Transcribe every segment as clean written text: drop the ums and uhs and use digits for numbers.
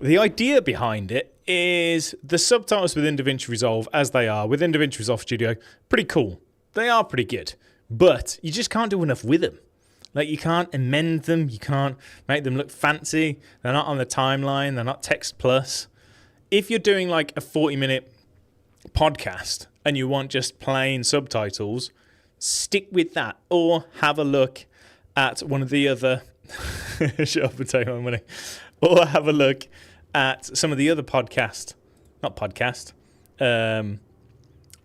the idea behind it is the subtitles within DaVinci Resolve, as they are within DaVinci Resolve Studio, pretty cool. They are pretty good, but you just can't do enough with them. Like, you can't amend them, you can't make them look fancy. They're not on the timeline, they're not text plus. If you're doing like a 40-minute podcast and you want just plain subtitles, stick with that, or have a look at one of the other shut up and take my money, or have a look at some of the other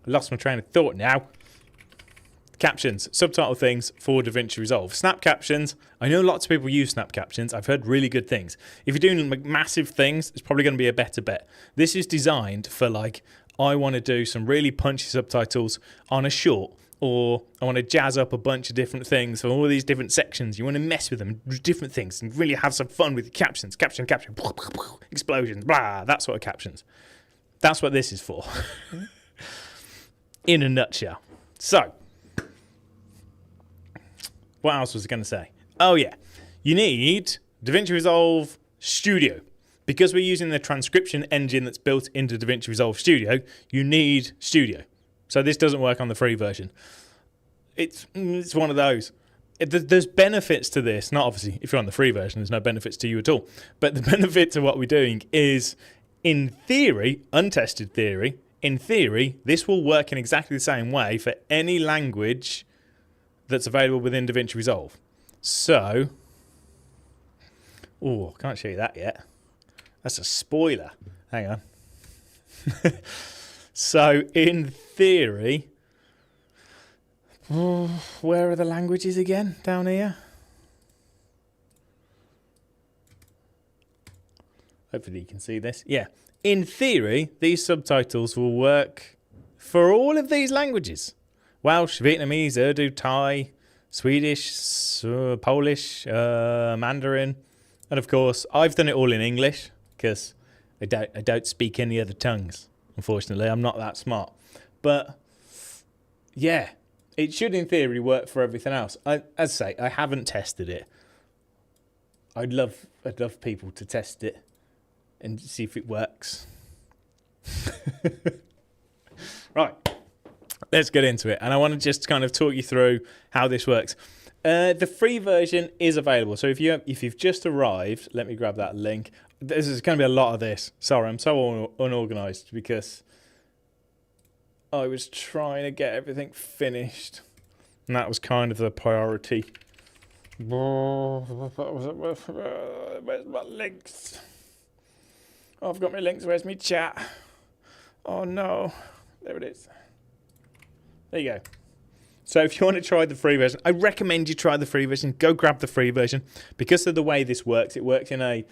lost my train of thought now. Captions, subtitle things for DaVinci Resolve. Snap captions, I know lots of people use snap captions. I've heard really good things. If you're doing like massive things, it's probably going to be a better bet. This is designed for like, I want to do some really punchy subtitles on a short, or I want to jazz up a bunch of different things for all these different sections. You want to mess with them, do different things, and really have some fun with your captions. Caption, explosions, blah, that sort of captions. That's what this is for, in a nutshell. So, what else was I going to say? Oh, yeah. You need DaVinci Resolve Studio. Because we're using the transcription engine that's built into DaVinci Resolve Studio, you need Studio. So this doesn't work on the free version. It's one of those. There's benefits to this. Not obviously, if you're on the free version, there's no benefits to you at all. But the benefit to what we're doing is, in theory, untested theory, in theory, this will work in exactly the same way for any language that's available within DaVinci Resolve. So, I can't show you that yet. That's a spoiler. Hang on. So, in theory, where are the languages again? Down here? Hopefully you can see this. Yeah. In theory, these subtitles will work for all of these languages. Welsh, Vietnamese, Urdu, Thai, Swedish, Polish, Mandarin. And of course, I've done it all in English because I don't speak any other tongues. Unfortunately, I'm not that smart. But yeah, it should in theory work for everything else. As I say, I haven't tested it. I'd love people to test it and see if it works. Right. Let's get into it. And I want to just kind of talk you through how this works. The free version is available. So if you've just arrived, let me grab that link. There's going to be a lot of this. Sorry, I'm so unorganized because I was trying to get everything finished. And that was kind of the priority. Where's my links? Oh, I've got my links. Where's my chat? Oh, no. There it is. There you go. So if you want to try the free version, I recommend you try the free version. Go grab the free version. Because of the way this works, it works in a,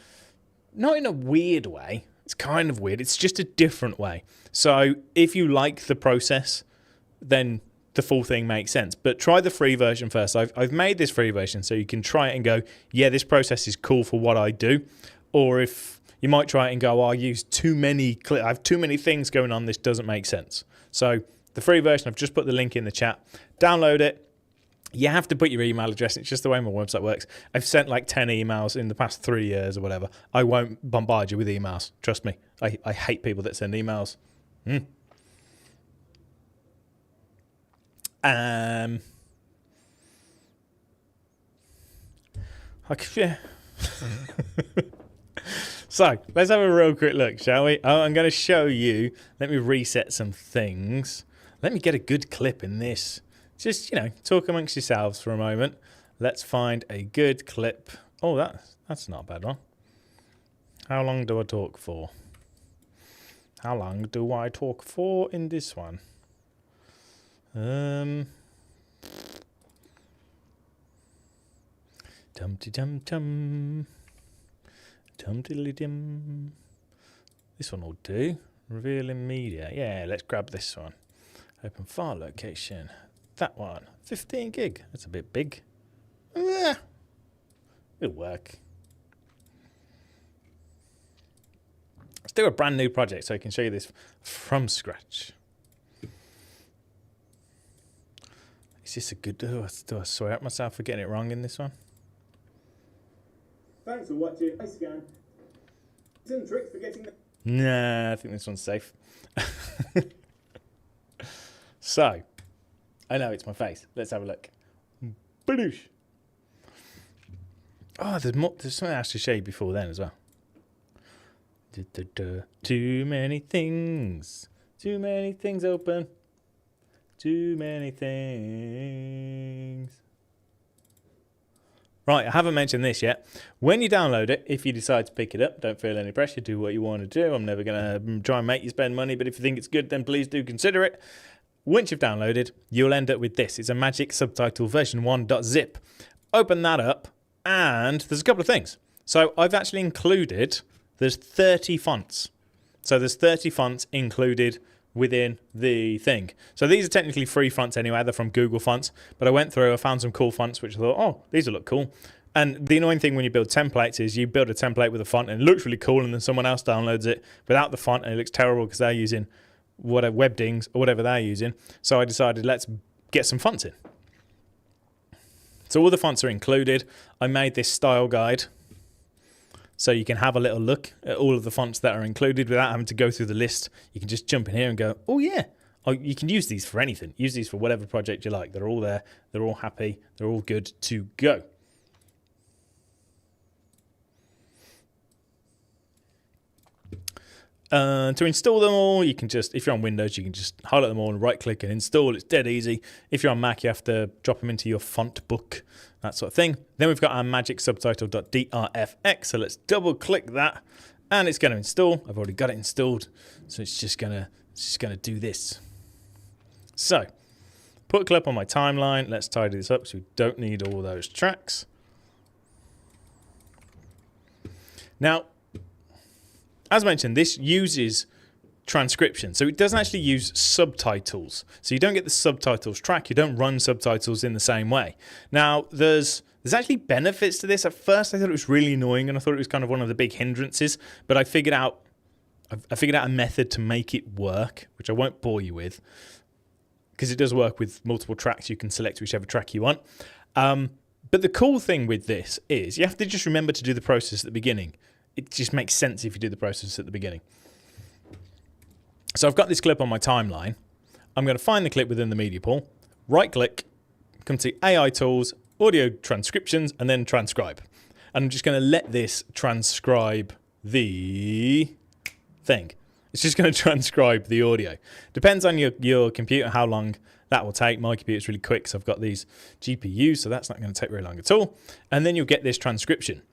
not in a weird way. It's kind of weird. It's just a different way. So if you like the process, then the full thing makes sense. But try the free version first. I've made this free version so you can try it and go, yeah, this process is cool for what I do. Or if you might try it and go, oh, I use too many, I have too many things going on. This doesn't make sense. So the free version, I've just put the link in the chat. Download it. You have to put your email address. It's just the way my website works. I've sent like 10 emails in the past 3 years or whatever. I won't bombard you with emails. Trust me. I hate people that send emails. Yeah. So, let's have a real quick look, shall we? Oh, I'm going to show you. Let me reset some things. Let me get a good clip in this. Just, talk amongst yourselves for a moment. Let's find a good clip. Oh, that's not a bad one. How long do I talk for? How long do I talk for in this one? Tum-ti-tum-tum. Tum-diddly-dim. This one will do. Revealing media. Yeah, let's grab this one. Open file location. That one. 15 gig. That's a bit big. It'll work. Let's do a brand new project so I can show you this from scratch. Is this a good... Do I swear at myself for getting it wrong in this one? Thanks for watching. I scan. and tricks for getting them. Nah, I think this one's safe. So, I know it's my face. Let's have a look. Badoosh. Oh, there's something else to show you before then as well. Too many things. Too many things open. Too many things. Right, I haven't mentioned this yet. When you download it, if you decide to pick it up, don't feel any pressure. Do what you want to do. I'm never going to try and make you spend money, but if you think it's good, then please do consider it. Once you've downloaded, you'll end up with this. It's a Magic Subtitle version 1.zip. Open that up, and there's a couple of things. So I've actually included, there's 30 fonts. So there's 30 fonts included within the thing. So these are technically free fonts anyway. They're from Google Fonts. But I went through, I found some cool fonts, which I thought, oh, these will look cool. And the annoying thing when you build templates is you build a template with a font and it looks really cool, and then someone else downloads it without the font and it looks terrible because they're using whatever Webdings or whatever they're using. So I decided, let's get some fonts in. So all the fonts are included. I made this style guide so you can have a little look at all of the fonts that are included without having to go through the list. You can just jump in here and go, oh yeah. Oh, you can use these for anything. Use these for whatever project you like. They're all there. They're all happy. They're all good to go. To install them all, you can just, if you're on Windows, you can just highlight them all and right click and install. It's dead easy. If you're on Mac, you have to drop them into your font book, that sort of thing. Then we've got our magic subtitle.drfx. So let's double click that and it's going to install. I've already got it installed. So it's just going to do this. So put a clip on my timeline. Let's tidy this up so we don't need all those tracks. Now, as mentioned, this uses transcription. So it doesn't actually use subtitles. So you don't get the subtitles track. You don't run subtitles in the same way. Now, there's actually benefits to this. At first, I thought it was really annoying, and I thought it was kind of one of the big hindrances. But I figured out a method to make it work, which I won't bore you with, because it does work with multiple tracks. You can select whichever track you want. But the cool thing with this is you have to just remember to do the process at the beginning. It just makes sense if you do the process at the beginning. So I've got this clip on my timeline. I'm going to find the clip within the media pool, right click, come to AI tools, audio transcriptions, and then transcribe. And I'm just going to let this transcribe the thing. It's just going to transcribe the audio. Depends on your computer how long that will take. My computer's really quick, so I've got these GPUs, so that's not going to take very long at all. And then you'll get this transcription.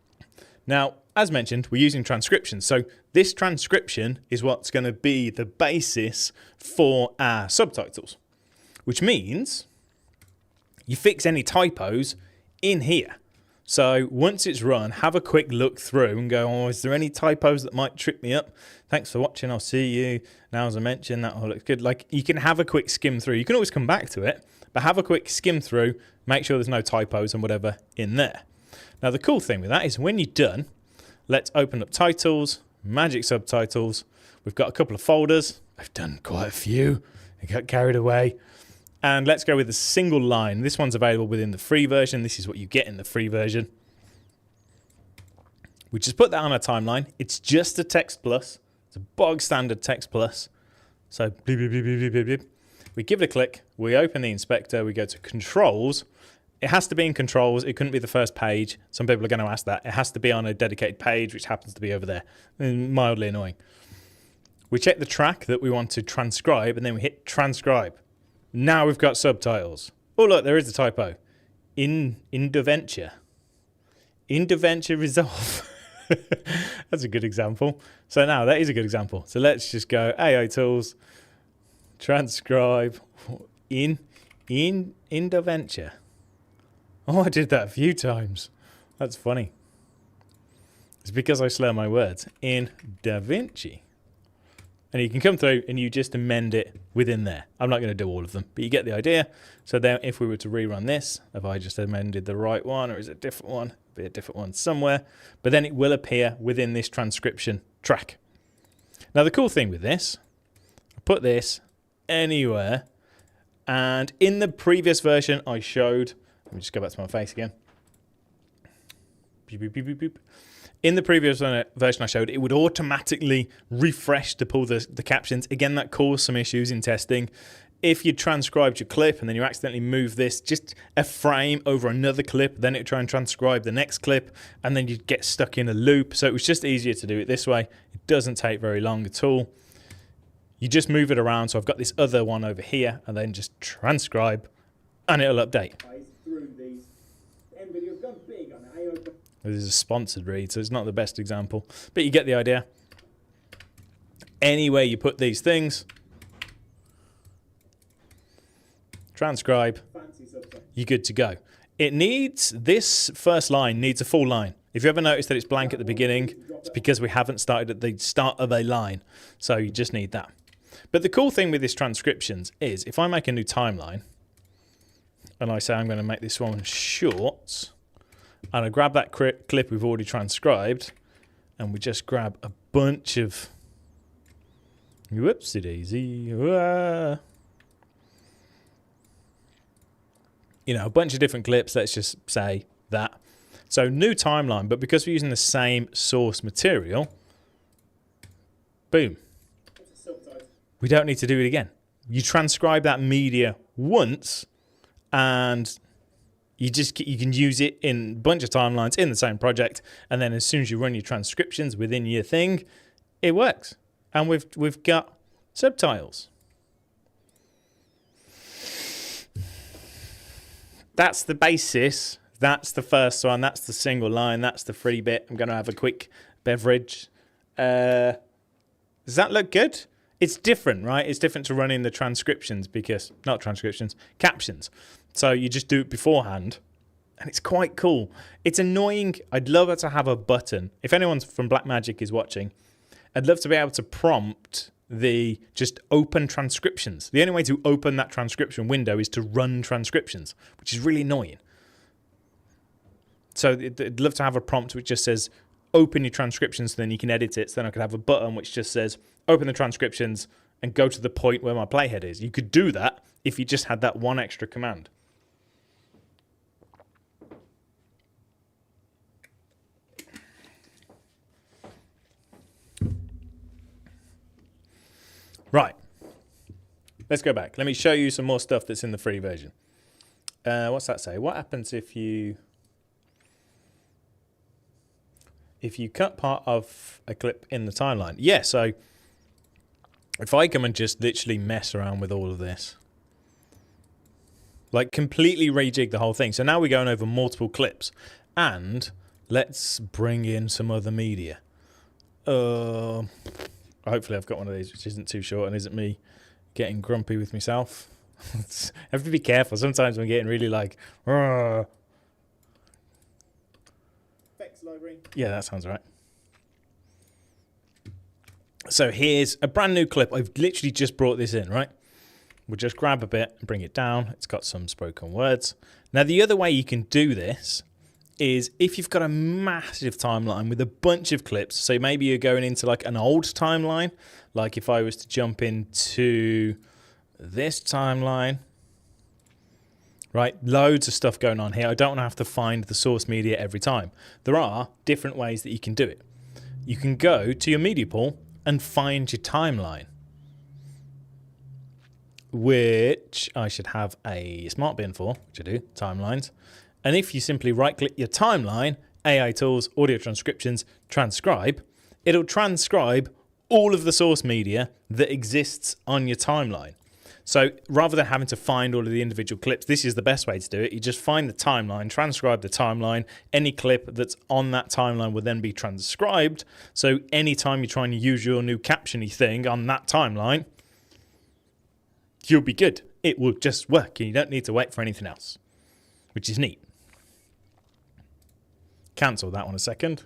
Now, as mentioned, we're using transcription. So this transcription is what's going to be the basis for our subtitles, which means you fix any typos in here. So once it's run, have a quick look through and go, oh, is there any typos that might trip me up? Thanks for watching. I'll see you. Now, as I mentioned, that all looks good. Like, you can have a quick skim through. You can always come back to it, but have a quick skim through, make sure there's no typos and whatever in there. Now, the cool thing with that is when you're done, let's open up titles, magic subtitles. We've got a couple of folders. I've done quite a few. I got carried away. And let's go with a single line. This one's available within the free version. This is what you get in the free version. We just put that on our timeline. It's just a text plus. It's a bog standard text plus. So bleep, bleep, bleep, bleep, bleep, bleep. We give it a click. We open the inspector. We go to controls. It has to be in controls. It couldn't be the first page. Some people are going to ask that. It has to be on a dedicated page, which happens to be over there. Mildly annoying. We check the track that we want to transcribe, and then we hit transcribe. Now we've got subtitles. Oh, look, there is a typo. Interventure resolve. That's a good example. So now that is a good example. So let's just go AI tools, transcribe, interventure. Oh, I did that a few times. That's funny. It's because I slur my words. In DaVinci. And you can come through and you just amend it within there. I'm not going to do all of them, but you get the idea. So then if we were to rerun this, have I just amended the right one or is it a different one? It'll be a different one somewhere. But then it will appear within this transcription track. Now the cool thing with this, I put this anywhere. And in the previous version I showed, let me just go back to my face again. Beep, beep, beep, beep, beep. In the previous version I showed, it would automatically refresh to pull the captions. Again, that caused some issues in testing. If you transcribed your clip and then you accidentally move this just a frame over another clip, then it would try and transcribe the next clip, and then you'd get stuck in a loop. So it was just easier to do it this way. It doesn't take very long at all. You just move it around. So I've got this other one over here, and then just transcribe, and it'll update. This is a sponsored read, so it's not the best example, but you get the idea. Anywhere you put these things, transcribe, you're good to go. It needs, this first line needs a full line. If you ever notice that it's blank at the beginning, it's because we haven't started at the start of a line. So you just need that. But the cool thing with this transcriptions is if I make a new timeline and I say I'm going to make this one short, and I grab that clip we've already transcribed and we just grab a bunch of, whoopsie daisy, you know, a bunch of different clips, let's just say that. So new timeline, but because we're using the same source material, boom. We don't need to do it again. You transcribe that media once and you can use it in a bunch of timelines in the same project, and then as soon as you run your transcriptions within your thing, it works. And we've got subtitles. That's the basis. That's the first one. That's the single line. That's the free bit. I'm going to have a quick beverage. Does that look good? It's different, right? It's different to running the transcriptions because, not transcriptions, captions. So you just do it beforehand, and it's quite cool. It's annoying. I'd love it to have a button. If anyone from Blackmagic is watching, I'd love to be able to prompt the just open transcriptions. The only way to open that transcription window is to run transcriptions, which is really annoying. So I'd love to have a prompt which just says, open your transcriptions, so then you can edit it. So then I could have a button which just says, open the transcriptions and go to the point where my playhead is. You could do that if you just had that one extra command. Right, let's go back. Let me show you some more stuff that's in the free version. What's that say? What happens if you cut part of a clip in the timeline? Yeah, so if I come and just literally mess around with all of this, like completely rejig the whole thing. So now we're going over multiple clips, and let's bring in some other media. Hopefully I've got one of these which isn't too short and isn't me getting grumpy with myself. I have to be careful. Sometimes I'm getting really like, effects library. Yeah, that sounds right. So here's a brand new clip. I've literally just brought this in, right? We'll just grab a bit and bring it down. It's got some spoken words. Now, the other way you can do this is if you've got a massive timeline with a bunch of clips, so maybe you're going into like an old timeline, like if I was to jump into this timeline, right? Loads of stuff going on here. I don't want to have to find the source media every time. There are different ways that you can do it. You can go to your media pool and find your timeline, which I should have a smart bin for, which I do, timelines. And if you simply right-click your timeline, AI Tools, Audio Transcriptions, Transcribe, it'll transcribe all of the source media that exists on your timeline. So rather than having to find all of the individual clips, this is the best way to do it. You just find the timeline, transcribe the timeline. Any clip that's on that timeline will then be transcribed. So anytime you're trying to use your new captiony thing on that timeline, you'll be good. It will just work and you don't need to wait for anything else, which is neat. Cancel that one a second.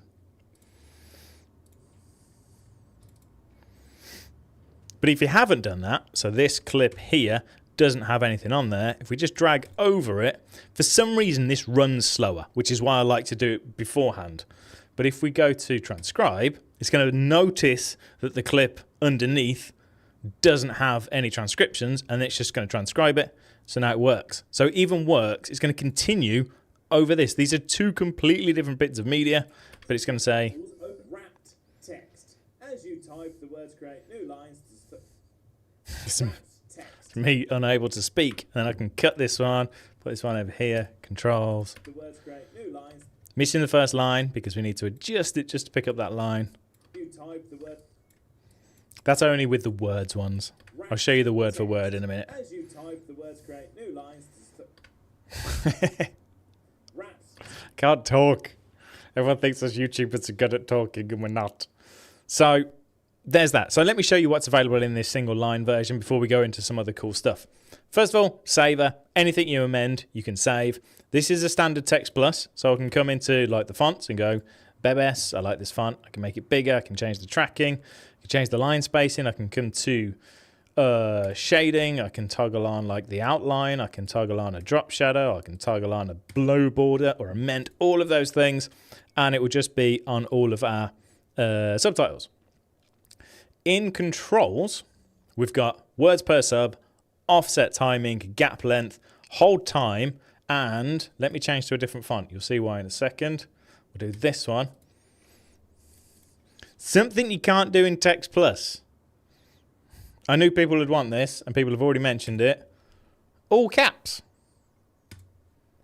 But if you haven't done that, so this clip here doesn't have anything on there, if we just drag over it, for some reason this runs slower, which is why I like to do it beforehand. But if we go to transcribe, it's going to notice that the clip underneath doesn't have any transcriptions, and it's just going to transcribe it. So now it works. So it even works. It's going to continue over this. These are two completely different bits of media, but it's going to say As you type, the words create new lines to It's text. me unable to speak. Then I can cut this one, put this one over here, controls. The words create new lines. Missing the first line because we need to adjust it just to pick up that line. You type the word. That's only with the words ones. I'll show you the word for word in a minute. As you type, the words create new lines to rats. Can't talk. Everyone thinks us YouTubers are good at talking and we're not. So there's that. So let me show you what's available in this single line version before we go into some other cool stuff. First of all, saver. Anything you amend, you can save. This is a standard text plus, so I can come into like the fonts and go, Bebes, I like this font. I can make it bigger. I can change the tracking. I can change the line spacing. I can come to shading. I can toggle on like the outline. I can toggle on a drop shadow. I can toggle on a blow border or a ment, all of those things. And it will just be on all of our subtitles. In controls, we've got words per sub, offset timing, gap length, hold time, and let me change to a different font. You'll see why in a second. We'll do this one. Something you can't do in Text Plus. I knew people would want this, and people have already mentioned it. All caps.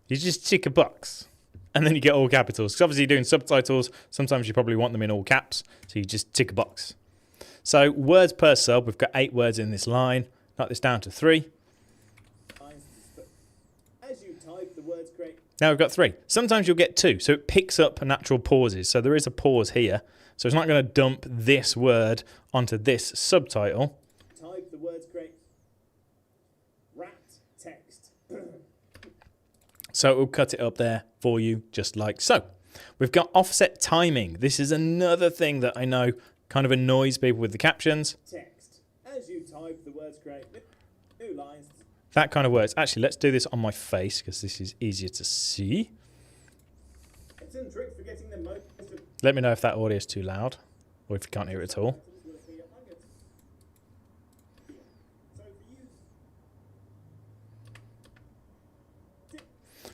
You just tick a box, and then you get all capitals. Because obviously you're doing subtitles, sometimes you probably want them in all caps, so you just tick a box. So words per sub, we've got 8 words in this line. Knock this down to 3. As you type, the words create. Now we've got 3. Sometimes you'll get 2, so it picks up natural pauses. So there is a pause here. So it's not going to dump this word onto this subtitle. Type, the words create. Rat text. So it will cut it up there for you, just like so. We've got offset timing. This is another thing that I know kind of annoys people with the captions. Text. As you type, the words create new lines. That kind of works. Actually, let's do this on my face because this is easier to see. Tips and tricks for getting the most. Let me know if that audio is too loud or if you can't hear it at all.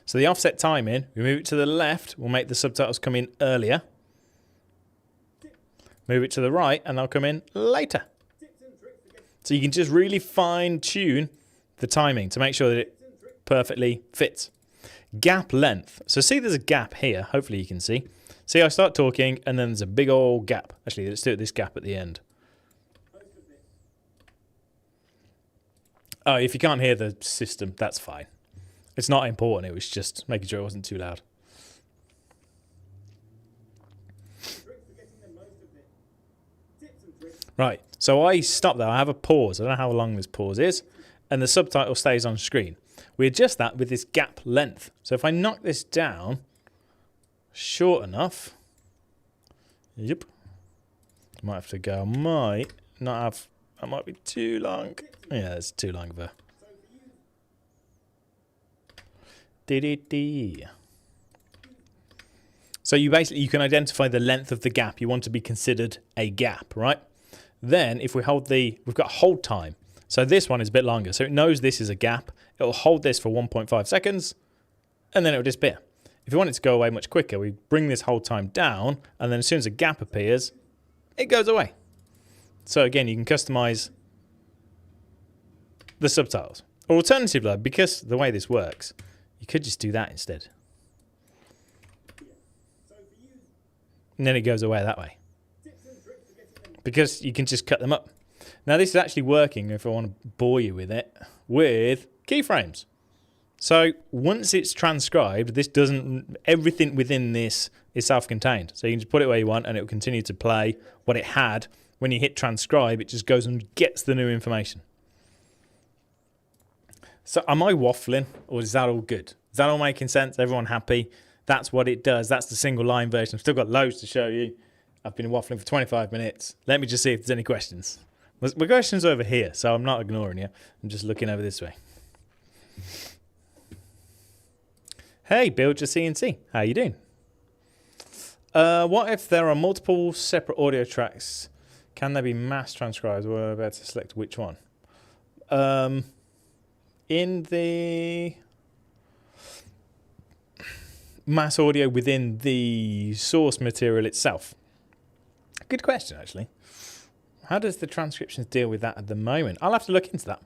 So the offset timing, we move it to the left, we'll make the subtitles come in earlier. Move it to the right and they'll come in later. So you can just really fine tune the timing to make sure that it perfectly fits. Gap length. So see there's a gap here, hopefully you can see. See I start talking and then there's a big old gap. Actually let's do it this gap at the end. Oh, if you can't hear the system, that's fine. It's not important, it was just making sure it wasn't too loud. Right, so I stop there, I have a pause, I don't know how long this pause is, and the subtitle stays on screen. We adjust that with this gap length. So if I knock this down short enough, yep, I might have to go, might not have, that might be too long. Yeah, it's too long of a... So you can identify the length of the gap you want to be considered a gap, right? Then if we hold we've got hold time. So this one is a bit longer. So it knows this is a gap. It will hold this for 1.5 seconds and then it will disappear. If you want it to go away much quicker, we bring this hold time down and then as soon as a gap appears, it goes away. So again, you can customize the subtitles. Or alternatively, because the way this works, you could just do that instead. And then it goes away that way. Because you can just cut them up. Now this is actually working, if I want to bore you with it, with keyframes. So once it's transcribed, this doesn't, everything within this is self-contained. So you can just put it where you want and it will continue to play what it had. When you hit transcribe, it just goes and gets the new information. So am I waffling or is that all good? Is that all making sense? Everyone happy? That's what it does. That's the single line version. I've still got loads to show you. I've been waffling for 25 minutes. Let me just see if there's any questions. My question's over here, so I'm not ignoring you. I'm just looking over this way. Hey, Build Your CNC. How you doing? What if there are multiple separate audio tracks? Can they be mass transcribed? We're about to select which one. In the mass audio within the source material itself. Good question, actually. How does the transcriptions deal with that at the moment? I'll have to look into that.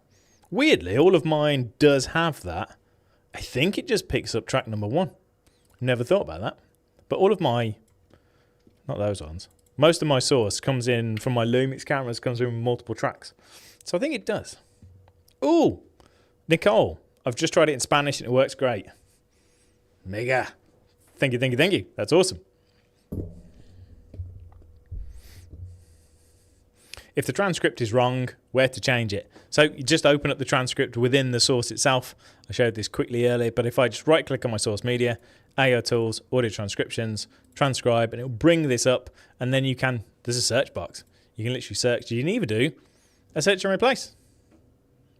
Weirdly, all of mine does have that. I think it just picks up track number 1. Never thought about that. But all of my, not those ones, most of my source comes in from my Lumix cameras, comes in with multiple tracks. So I think it does. Ooh, Nicole, I've just tried it in Spanish and it works great. Mega. Thank you, thank you, thank you. That's awesome. If the transcript is wrong, where to change it? So you just open up the transcript within the source itself. I showed this quickly earlier, but if I just right click on my source media, AO tools, audio transcriptions, transcribe, and it'll bring this up, and then you can, there's a search box. You can literally search. You can either do a search and replace,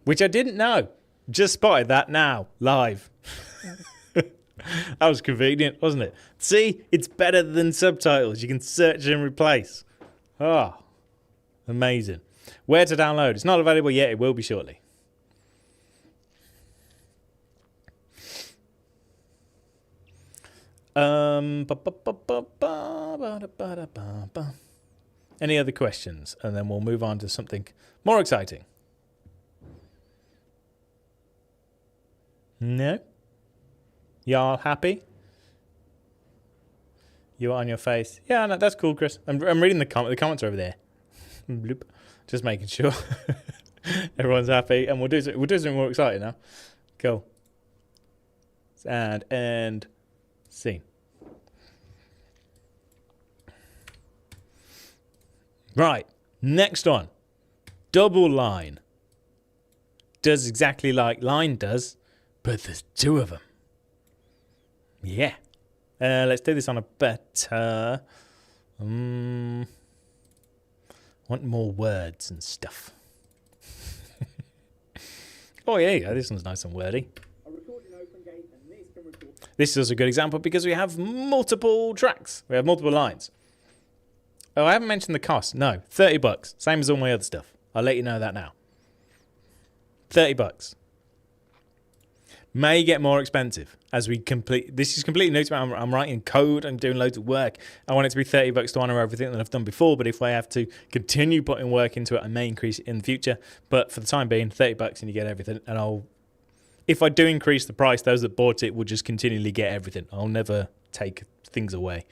which I didn't know. Just spotted that now, live. That was convenient, wasn't it? See, it's better than subtitles. You can search and replace. Oh, amazing. Where to download? It's not available yet. It will be shortly. Any other questions? And then we'll move on to something more exciting. No? Y'all happy? You are on your face. Yeah, no, that's cool, Chris. I'm reading the comments are over there. Bloop. Just making sure everyone's happy, and we'll do something more exciting now. Cool. And scene. Right. Next one. Double line. Does exactly like line does, but there's 2 of them. Yeah. Let's do this on a better... want more words and stuff. Oh, yeah, this one's nice and wordy. This is a good example because we have multiple tracks. We have multiple lines. Oh, I haven't mentioned the cost. No, $30. Same as all my other stuff. I'll let you know that now. $30. May get more expensive as we complete. This is completely new to me. I'm writing code. I'm doing loads of work. I want it to be $30 to honour everything that I've done before. But if I have to continue putting work into it, I may increase it in the future. But for the time being, $30 and you get everything. And if I do increase the price, those that bought it will just continually get everything. I'll never take things away.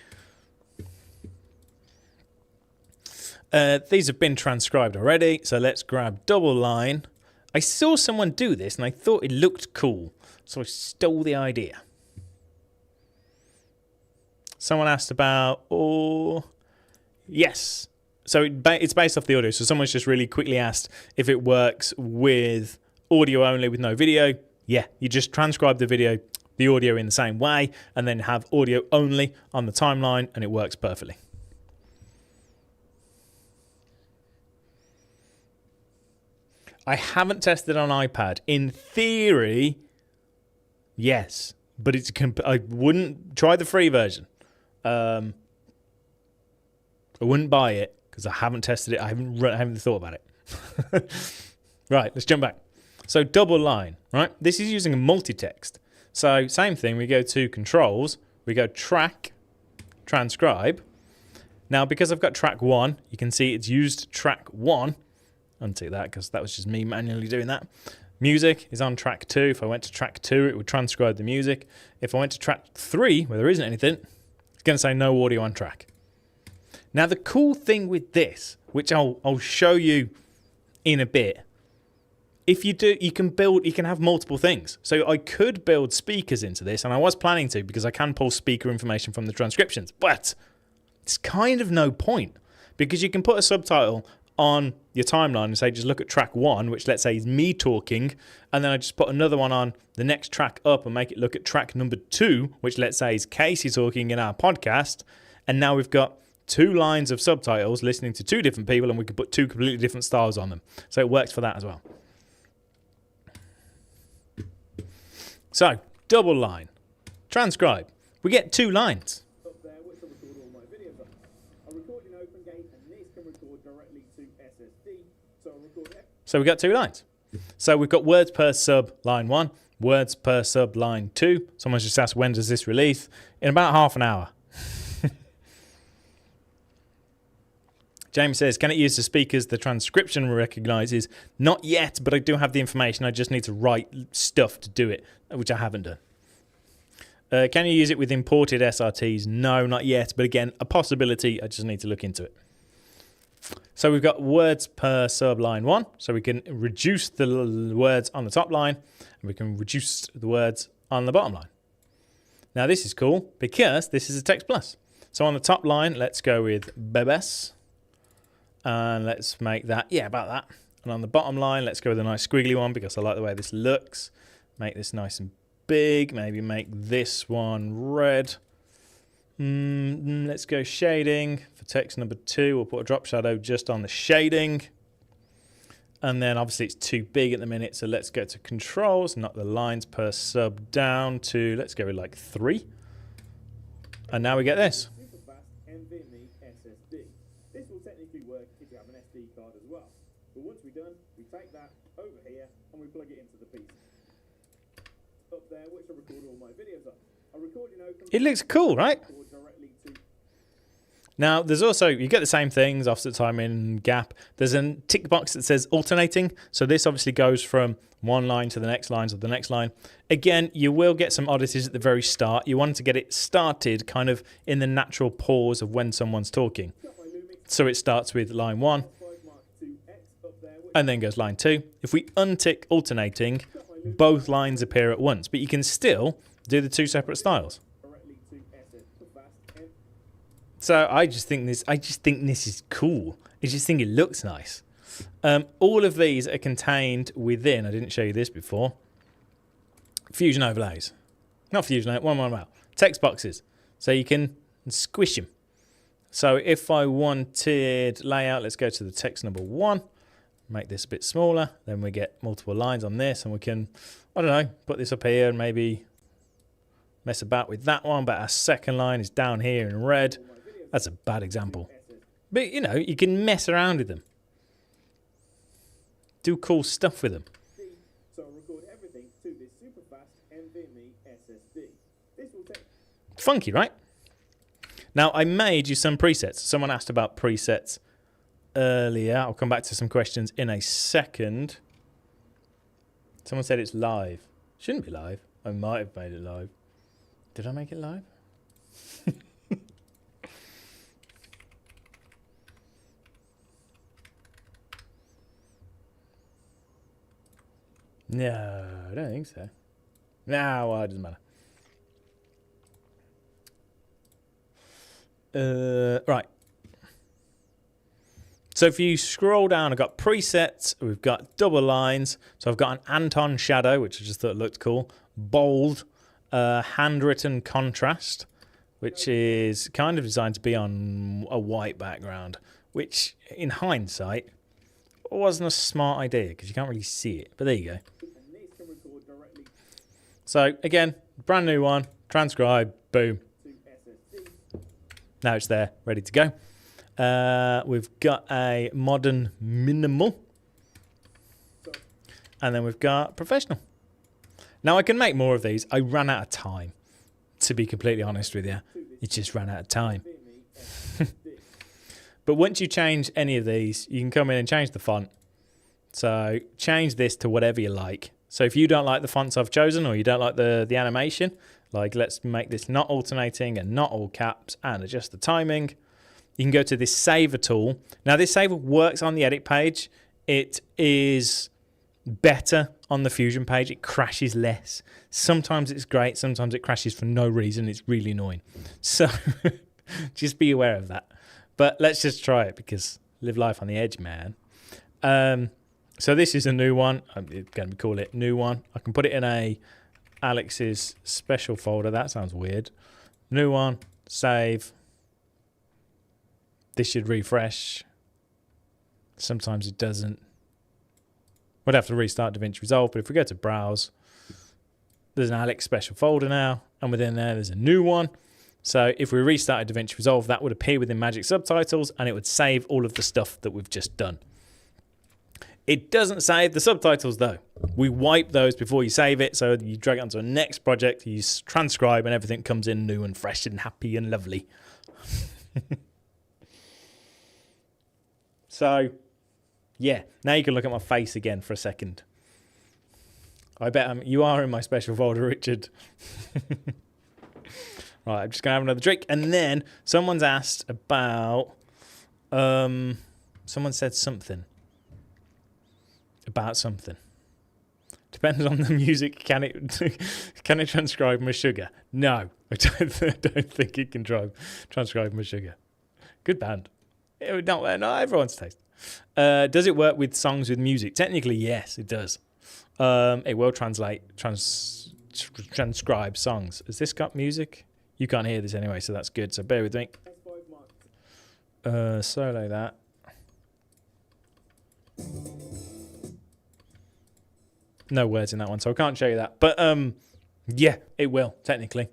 These have been transcribed already. So let's grab double line. I saw someone do this and I thought it looked cool. So I stole the idea. Someone asked about, yes. So it's based off the audio. So someone's just really quickly asked if it works with audio only with no video. Yeah, you just transcribe the audio in the same way, and then have audio only on the timeline, and it works perfectly. I haven't tested on iPad. In theory, yes, but I wouldn't try the free version. I wouldn't buy it because I haven't tested it. I haven't thought about it. Right, let's jump back. So double line, right? This is using a multi-text. So same thing. We go to controls. We go track, transcribe. Now, because I've got track 1, you can see it's used track 1. Untick that because that was just me manually doing that. Music is on track 2. If I went to track 2, it would transcribe the music. If I went to track 3, where there isn't anything, it's going to say no audio on track. Now, the cool thing with this, which I'll show you in a bit, if you do, you can have multiple things. So I could build speakers into this, and I was planning to because I can pull speaker information from the transcriptions, but it's kind of no point because you can put a subtitle on your timeline and say, just look at track 1, which let's say is me talking, and then I just put another one on the next track up and make it look at track number 2, which let's say is Casey talking in our podcast, and now we've got 2 lines of subtitles listening to 2 different people, and we could put 2 completely different styles on them. So it works for that as well. So, double line. Transcribe. We get 2 lines. So we've got 2 lines. So we've got words per sub line 1, words per sub line 2. Someone's just asked, when does this release? In about half an hour. James says, can it use the speakers the transcription recognises? Not yet, but I do have the information. I just need to write stuff to do it, which I haven't done. Can you use it with imported SRTs? No, not yet. But again, a possibility. I just need to look into it. So we've got words per sub line 1. So we can reduce the words on the top line, and we can reduce the words on the bottom line. Now this is cool because this is a text plus. So on the top line, let's go with bebes. And let's make that, yeah, about that. And on the bottom line, let's go with a nice squiggly one because I like the way this looks. Make this nice and big. Maybe make this one red. Let's go shading. For text number 2, we'll put a drop shadow just on the shading. And then obviously it's too big at the minute, so let's go to controls, knock the lines per sub down to, let's go with like 3. And now we get this. This will technically work if you have an SD card as well. But once we're done, we take that over here and we plug it into the PC. Up there, which I record all my videos on. I record, you know, It looks cool, right? directly to. Now, there's also, you get the same things, offset timing, gap. There's a tick box that says alternating. So this obviously goes from one line to the next line to the next line. Again, you will get some oddities at the very start. You want to get it started kind of in the natural pause of when someone's talking. So it starts with line 1 and then goes line 2. If we untick alternating, both lines appear at once, but you can still do the 2 separate styles. So I just think this is cool. I just think it looks nice. All of these are contained within, I didn't show you this before, Fusion overlays. Not Fusion, one, text boxes. So you can squish them. So if I wanted layout, let's go to the text number 1, make this a bit smaller, then we get multiple lines on this, and we can, I don't know, put this up here and maybe mess about with that one, but our second line is down here in red. That's a bad example. But, you know, you can mess around with them. Do cool stuff with them. So I'll record everything to this super fast NVMe SSD. This will take. Funky, right? Now, I made you some presets. Someone asked about presets earlier. I'll come back to some questions in a second. Someone said it's live. Shouldn't be live. I might have made it live. Did I make it live? No, I don't think so. No, well, it doesn't matter. Right. So if you scroll down, I've got presets, we've got double lines. So I've got an Anton shadow, which I just thought looked cool. Bold, handwritten contrast, which is kind of designed to be on a white background, which in hindsight wasn't a smart idea because you can't really see it. But there you go. So again, brand new one, transcribe, boom. Now it's there, ready to go. We've got a modern minimal. And then we've got professional. Now I can make more of these. I ran out of time, to be completely honest with you. It just ran out of time. But once you change any of these, you can come in and change the font. So change this to whatever you like. So if you don't like the fonts I've chosen or you don't like the animation, like let's make this not alternating and not all caps and adjust the timing. You can go to this saver tool. Now this saver works on the edit page. It is better on the Fusion page. It crashes less. Sometimes it's great. Sometimes it crashes for no reason. It's really annoying. So just be aware of that. But let's just try it because live life on the edge, man. So this is a new one. I'm going to call it new one. I can put it in a Alex's special folder. That sounds weird. New one, save. This should refresh. Sometimes it doesn't. We'd have to restart DaVinci Resolve, but if we go to browse, there's an Alex special folder now, and within there there's a new one. So if we restarted DaVinci Resolve, that would appear within Magic Subtitles, and it would save all of the stuff that we've just done. It doesn't save the subtitles though. We wipe those before you save it, so you drag it onto a next project, you transcribe, and everything comes in new and fresh and happy and lovely. So, yeah. Now you can look at my face again for a second. I bet you are in my special folder, Richard. Right, I'm just going to have another drink. And then someone's asked about... someone said something. About something. Depends on the music. Can it transcribe my sugar? No, I don't think it can transcribe my sugar. Good band. Not everyone's taste. Does it work with songs with music? Technically, yes, it does. It will transcribe songs. Has this got music? You can't hear this anyway, so that's good. So bear with me. Solo that. No words in that one, so I can't show you that. But yeah, it will, technically.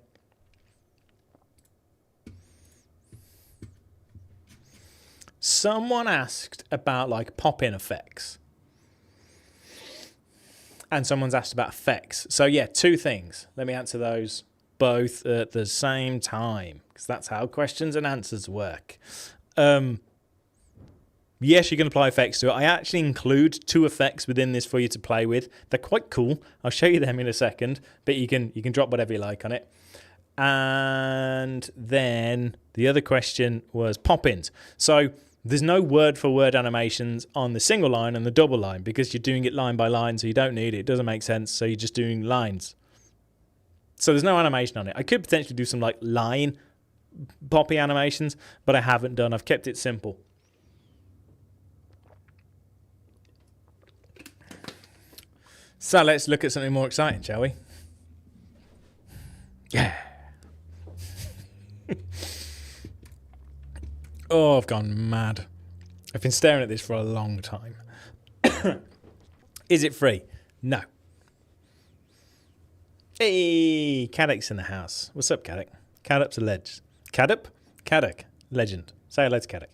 Someone asked about like pop-in effects. And someone's asked about effects. So yeah, two things. Let me answer those both at the same time, because that's how questions and answers work. Yes, you can apply effects to it. I actually include 2 effects within this for you to play with. They're quite cool. I'll show you them in a second, but you can drop whatever you like on it. And then the other question was pop-ins. So there's no word-for-word animations on the single line and the double line because you're doing it line by line, so you don't need it. It doesn't make sense, so you're just doing lines. So there's no animation on it. I could potentially do some like line poppy animations, but I haven't done. I've kept it simple. So let's look at something more exciting, shall we? Yeah. Oh, I've gone mad. I've been staring at this for a long time. Is it free? No. Hey, Caddock's in the house. What's up, Caddock? Caddock's a ledge. Caddock? Caddock. Legend. Say hello to Caddock.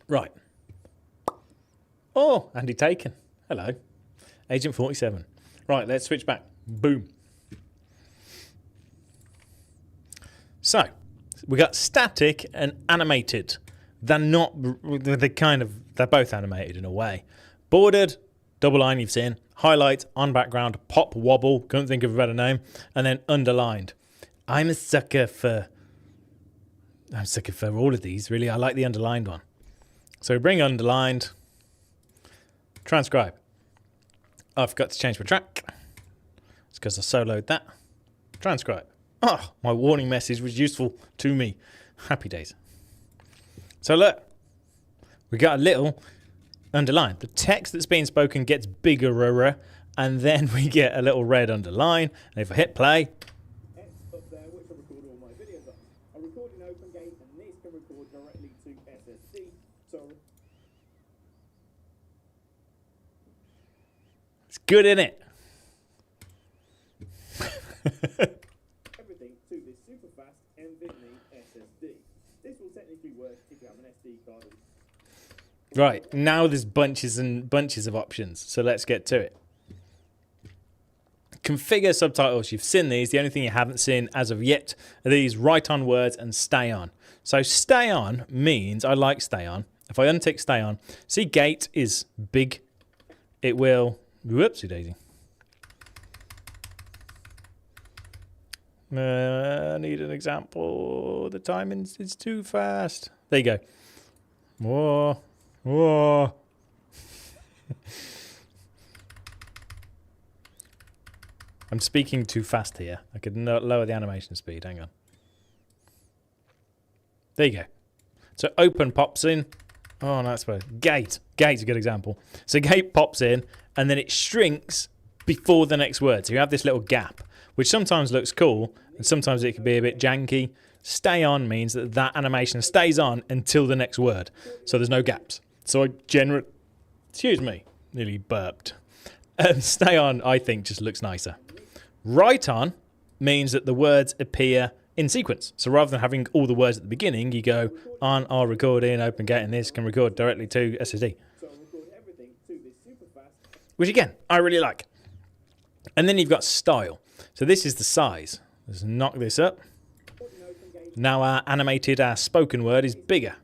Right. Oh, Andy Taken. Hello. Agent 47. Right, let's switch back. Boom. So, we got static and animated. They're both animated in a way. Bordered, double line you've seen. Highlight, on background, pop, wobble, couldn't think of a better name. And then underlined. I'm a sucker for all of these, really. I like the underlined one. So we bring underlined. Transcribe. I forgot to change my track. It's because I soloed that. Transcribe. Oh, my warning message was useful to me. Happy days. So look, we got a little underline. The text that's being spoken gets bigger, and then we get a little red underline. And if I hit play, Up there, which I record all my videos on. I record in OpenGate, and this can record directly to SSD. So it's good, isn't it? everything to this super fast NVMe SSD. This will technically work if you have an SD card. Right, now there's bunches and bunches of options. So let's get to it. Configure subtitles. You've seen these. The only thing you haven't seen as of yet are these write on words and stay on. So stay on means, I like stay on. If I untick stay on, see gate is big. It will, whoopsie daisy. I need an example. The timing is too fast. There you go. Whoa. Whoa. I'm speaking too fast here. I could lower the animation speed. Hang on. There you go. So open pops in. Oh, no, that's weird. Gate. Gate's a good example. So gate pops in, and then it shrinks before the next word. So you have this little gap, which sometimes looks cool, and sometimes it can be a bit janky. Stay on means that that animation stays on until the next word. So there's no gaps. So I generally... Excuse me. Nearly burped. Stay on, I think, just looks nicer. Write on means that the words appear in sequence. So rather than having all the words at the beginning, you go on, I'll record in, open gate, and this can record directly to SSD. Which again, I really like. And then you've got style. So this is the size. Let's knock this up. Now our animated, our spoken word is bigger.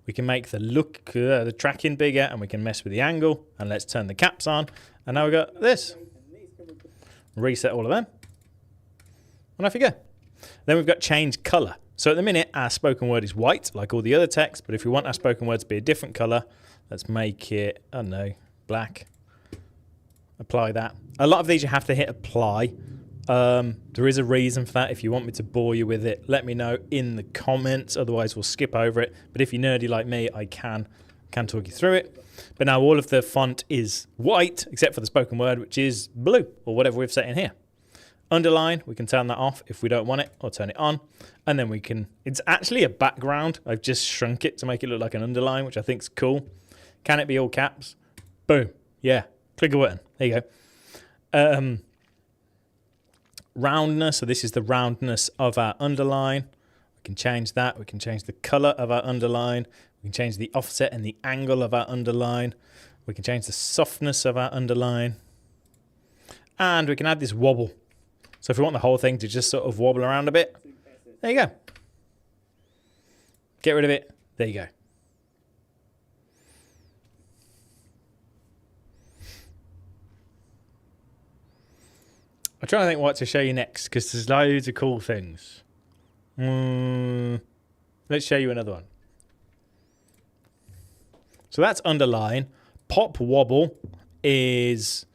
We can make the tracking bigger, and we can mess with the angle. And let's turn the caps on. And now we've got this. Reset all of them. And off you go. Then we've got change color. So at the minute, our spoken word is white, like all the other text. But if we want our spoken word to be a different color, let's make it, I don't know, black. Apply that. A lot of these you have to hit apply. There is a reason for that. If you want me to bore you with it, let me know in the comments. Otherwise, we'll skip over it. But if you're nerdy like me, I can talk you through it. But now all of the font is white, except for the spoken word, which is blue, or whatever we've set in here. Underline, we can turn that off if we don't want it, or turn it on. And then we can, it's actually a background. I've just shrunk it to make it look like an underline, which I think is cool. Can it be all caps? Boom. Yeah. Click a button. There you go. Roundness. So this is the roundness of our underline. We can change that. We can change the color of our underline. We can change the offset and the angle of our underline. We can change the softness of our underline. And we can add this wobble. So if we want the whole thing to just sort of wobble around a bit, there you go. Get rid of it. There you go. I'm trying to think what to show you next, because there's loads of cool things. Let's show you another one. So that's underline. Pop wobble is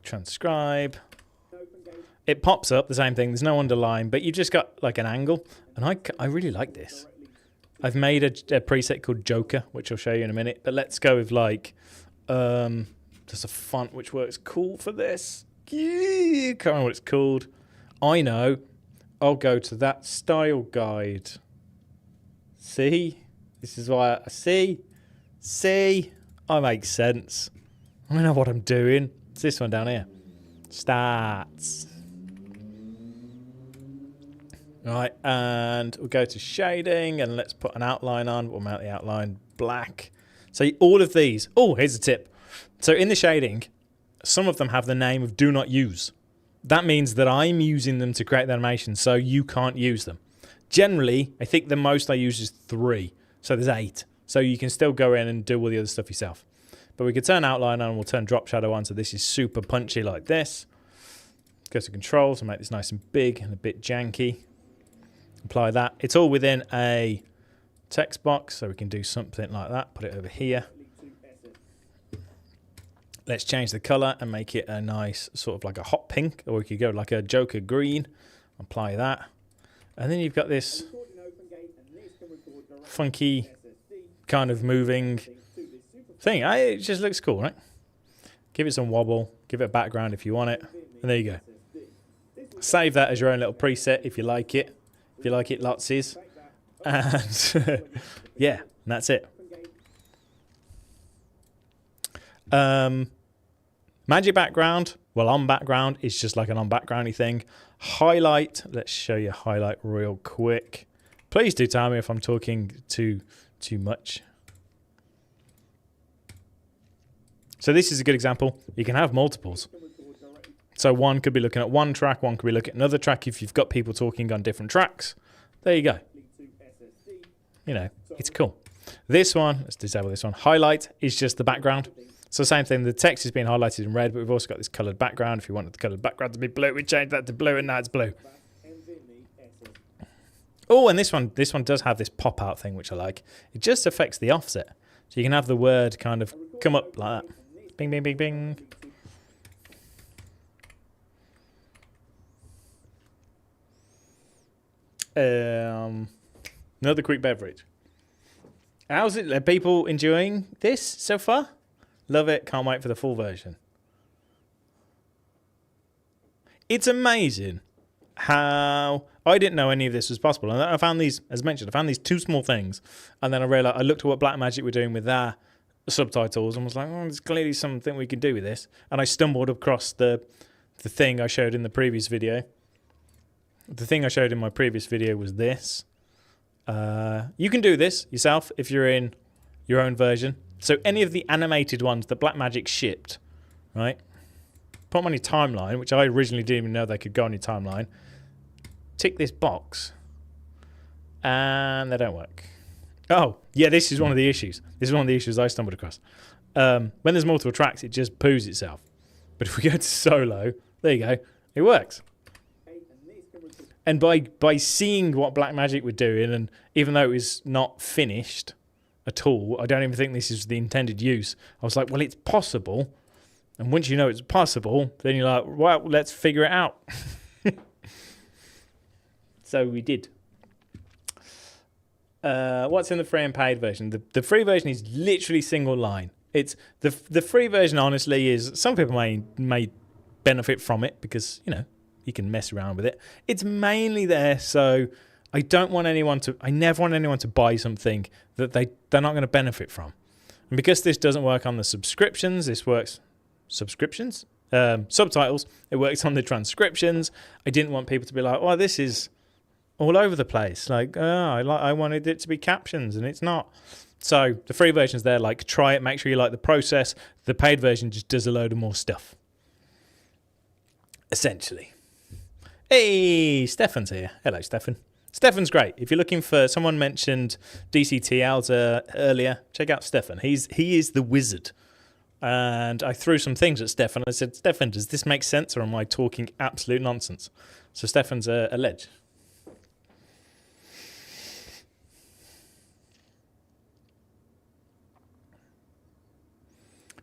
transcribe. It pops up, the same thing. There's no underline, but you've just got like an angle. And I really like this. I've made a preset called Joker, which I'll show you in a minute. But let's go with like, there's a font which works cool for this. Can't remember what it's called. I know. I'll go to that style guide. See? This is why I see. I make sense. I know what I'm doing. It's this one down here. Starts. Right, and we'll go to shading and let's put an outline on. We'll make the outline black. So all of these. Oh, here's a tip. So in the shading, some of them have the name of do not use. That means that I'm using them to create the animation, so you can't use them. Generally, I think the most I use is 3. So there's 8. So you can still go in and do all the other stuff yourself. But we could turn outline on and we'll turn drop shadow on. So this is super punchy like this. Go to controls and make this nice and big and a bit janky. Apply that. It's all within a text box, so we can do something like that. Put it over here. Let's change the color and make it a nice sort of like a hot pink, or we could go like a Joker green. Apply that. And then you've got this funky kind of moving thing. It just looks cool, right? Give it some wobble. Give it a background if you want it. And there you go. Save that as your own little preset if you like it. If you like it, lotsies. And yeah, and that's it. Magic background. Well, on background is just like an on backgroundy thing. Highlight. Let's show you highlight real quick. Please do tell me if I'm talking too much. So this is a good example. You can have multiples. So one could be looking at one track, one could be looking at another track if you've got people talking on different tracks. There you go. You know, it's cool. This one, let's disable this one. Highlight is just the background. So same thing, the text is being highlighted in red, but we've also got this coloured background. If you wanted the coloured background to be blue, we changed that to blue and now it's blue. Oh, and this one does have this pop-out thing, which I like. It just affects the offset. So you can have the word kind of come up like that. Bing, bing, bing, bing. Another quick beverage. How's it? Are people enjoying this so far? Love it. Can't wait for the full version. It's amazing how I didn't know any of this was possible. And I found these, as mentioned, I found these 2 small things. And then I realized, I looked at what Blackmagic were doing with their subtitles and was like, oh, there's clearly something we can do with this. And I stumbled across the thing I showed in the previous video. The thing I showed in my previous video was this. You can do this yourself if you're in your own version. So any of the animated ones that Blackmagic shipped, right? Put them on your timeline, which I originally didn't even know they could go on your timeline. Tick this box, and they don't work. Oh, yeah, this is one of the issues. This is one of the issues I stumbled across. When there's multiple tracks, it just poos itself. But if we go to solo, there you go, it works. And by seeing what Blackmagic were doing, and even though it was not finished at all, I don't even think this is the intended use. I was like, well, it's possible. And once you know it's possible, then you're like, well, let's figure it out. So we did. What's in the free and paid version? The free version is literally single line. It's the free version, honestly, is some people may benefit from it because, you know, you can mess around with it. It's mainly there so I never want anyone to buy something that they're not going to benefit from. And because this doesn't work on the subscriptions, subtitles, it works on the transcriptions. I didn't want people to be like, well, this is all over the place. Like, I wanted it to be captions and it's not. So the free version's there, like, try it, make sure you like the process. The paid version just does a load of more stuff. Essentially. Hey, Stefan's here. Hello, Stefan. Stefan's great. If you're looking for, someone mentioned DCTLs earlier, check out Stefan. He is the wizard. And I threw some things at Stefan. I said, Stefan, does this make sense or am I talking absolute nonsense? So Stefan's a ledge.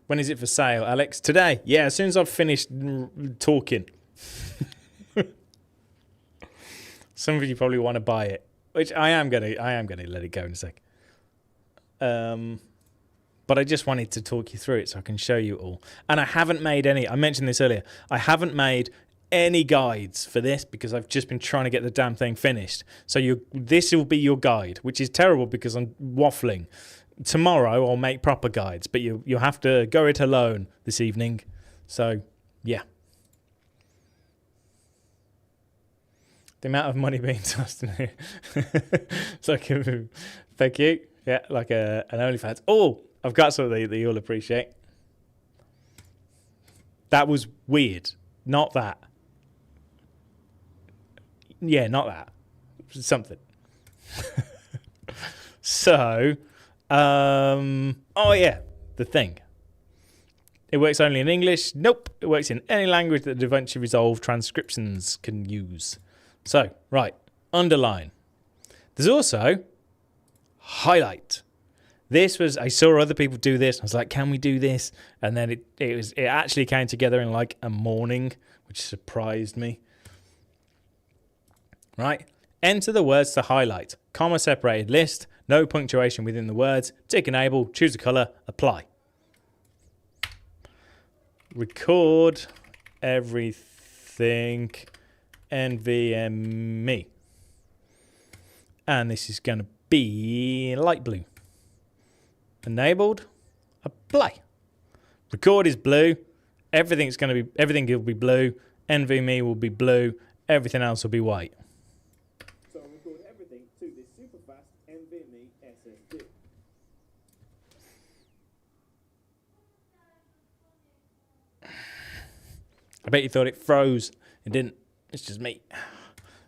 When is it for sale, Alex? Today. Yeah, as soon as I've finished talking. Some of you probably want to buy it, which I am gonna let it go in a sec. But I just wanted to talk you through it so I can show you all. And I haven't made any. I mentioned this earlier. I haven't made any guides for this because I've just been trying to get the damn thing finished. So this will be your guide, which is terrible because I'm waffling. Tomorrow I'll make proper guides, but you'll have to go it alone this evening. So yeah. The amount of money being tossed in here. It's like thank you. Yeah, like an OnlyFans. Oh, I've got something that you'll appreciate. That was weird. Not that. Yeah, not that. Something. So, oh yeah, the thing. It works only in English. Nope. It works in any language that DaVinci Resolve transcriptions can use. So, right, underline. There's also highlight. I saw other people do this. I was like, can we do this? And then it actually came together in like a morning, which surprised me. Right, enter the words to highlight. Comma separated list, no punctuation within the words. Tick enable, choose a color, apply. Record everything. NVMe. And this is going to be light blue. Enabled. Apply. Record is blue. Everything will be blue. NVMe will be blue. Everything else will be white. So I'll record everything to this super fast NVMe SSD. I bet you thought it froze. It didn't. It's just me.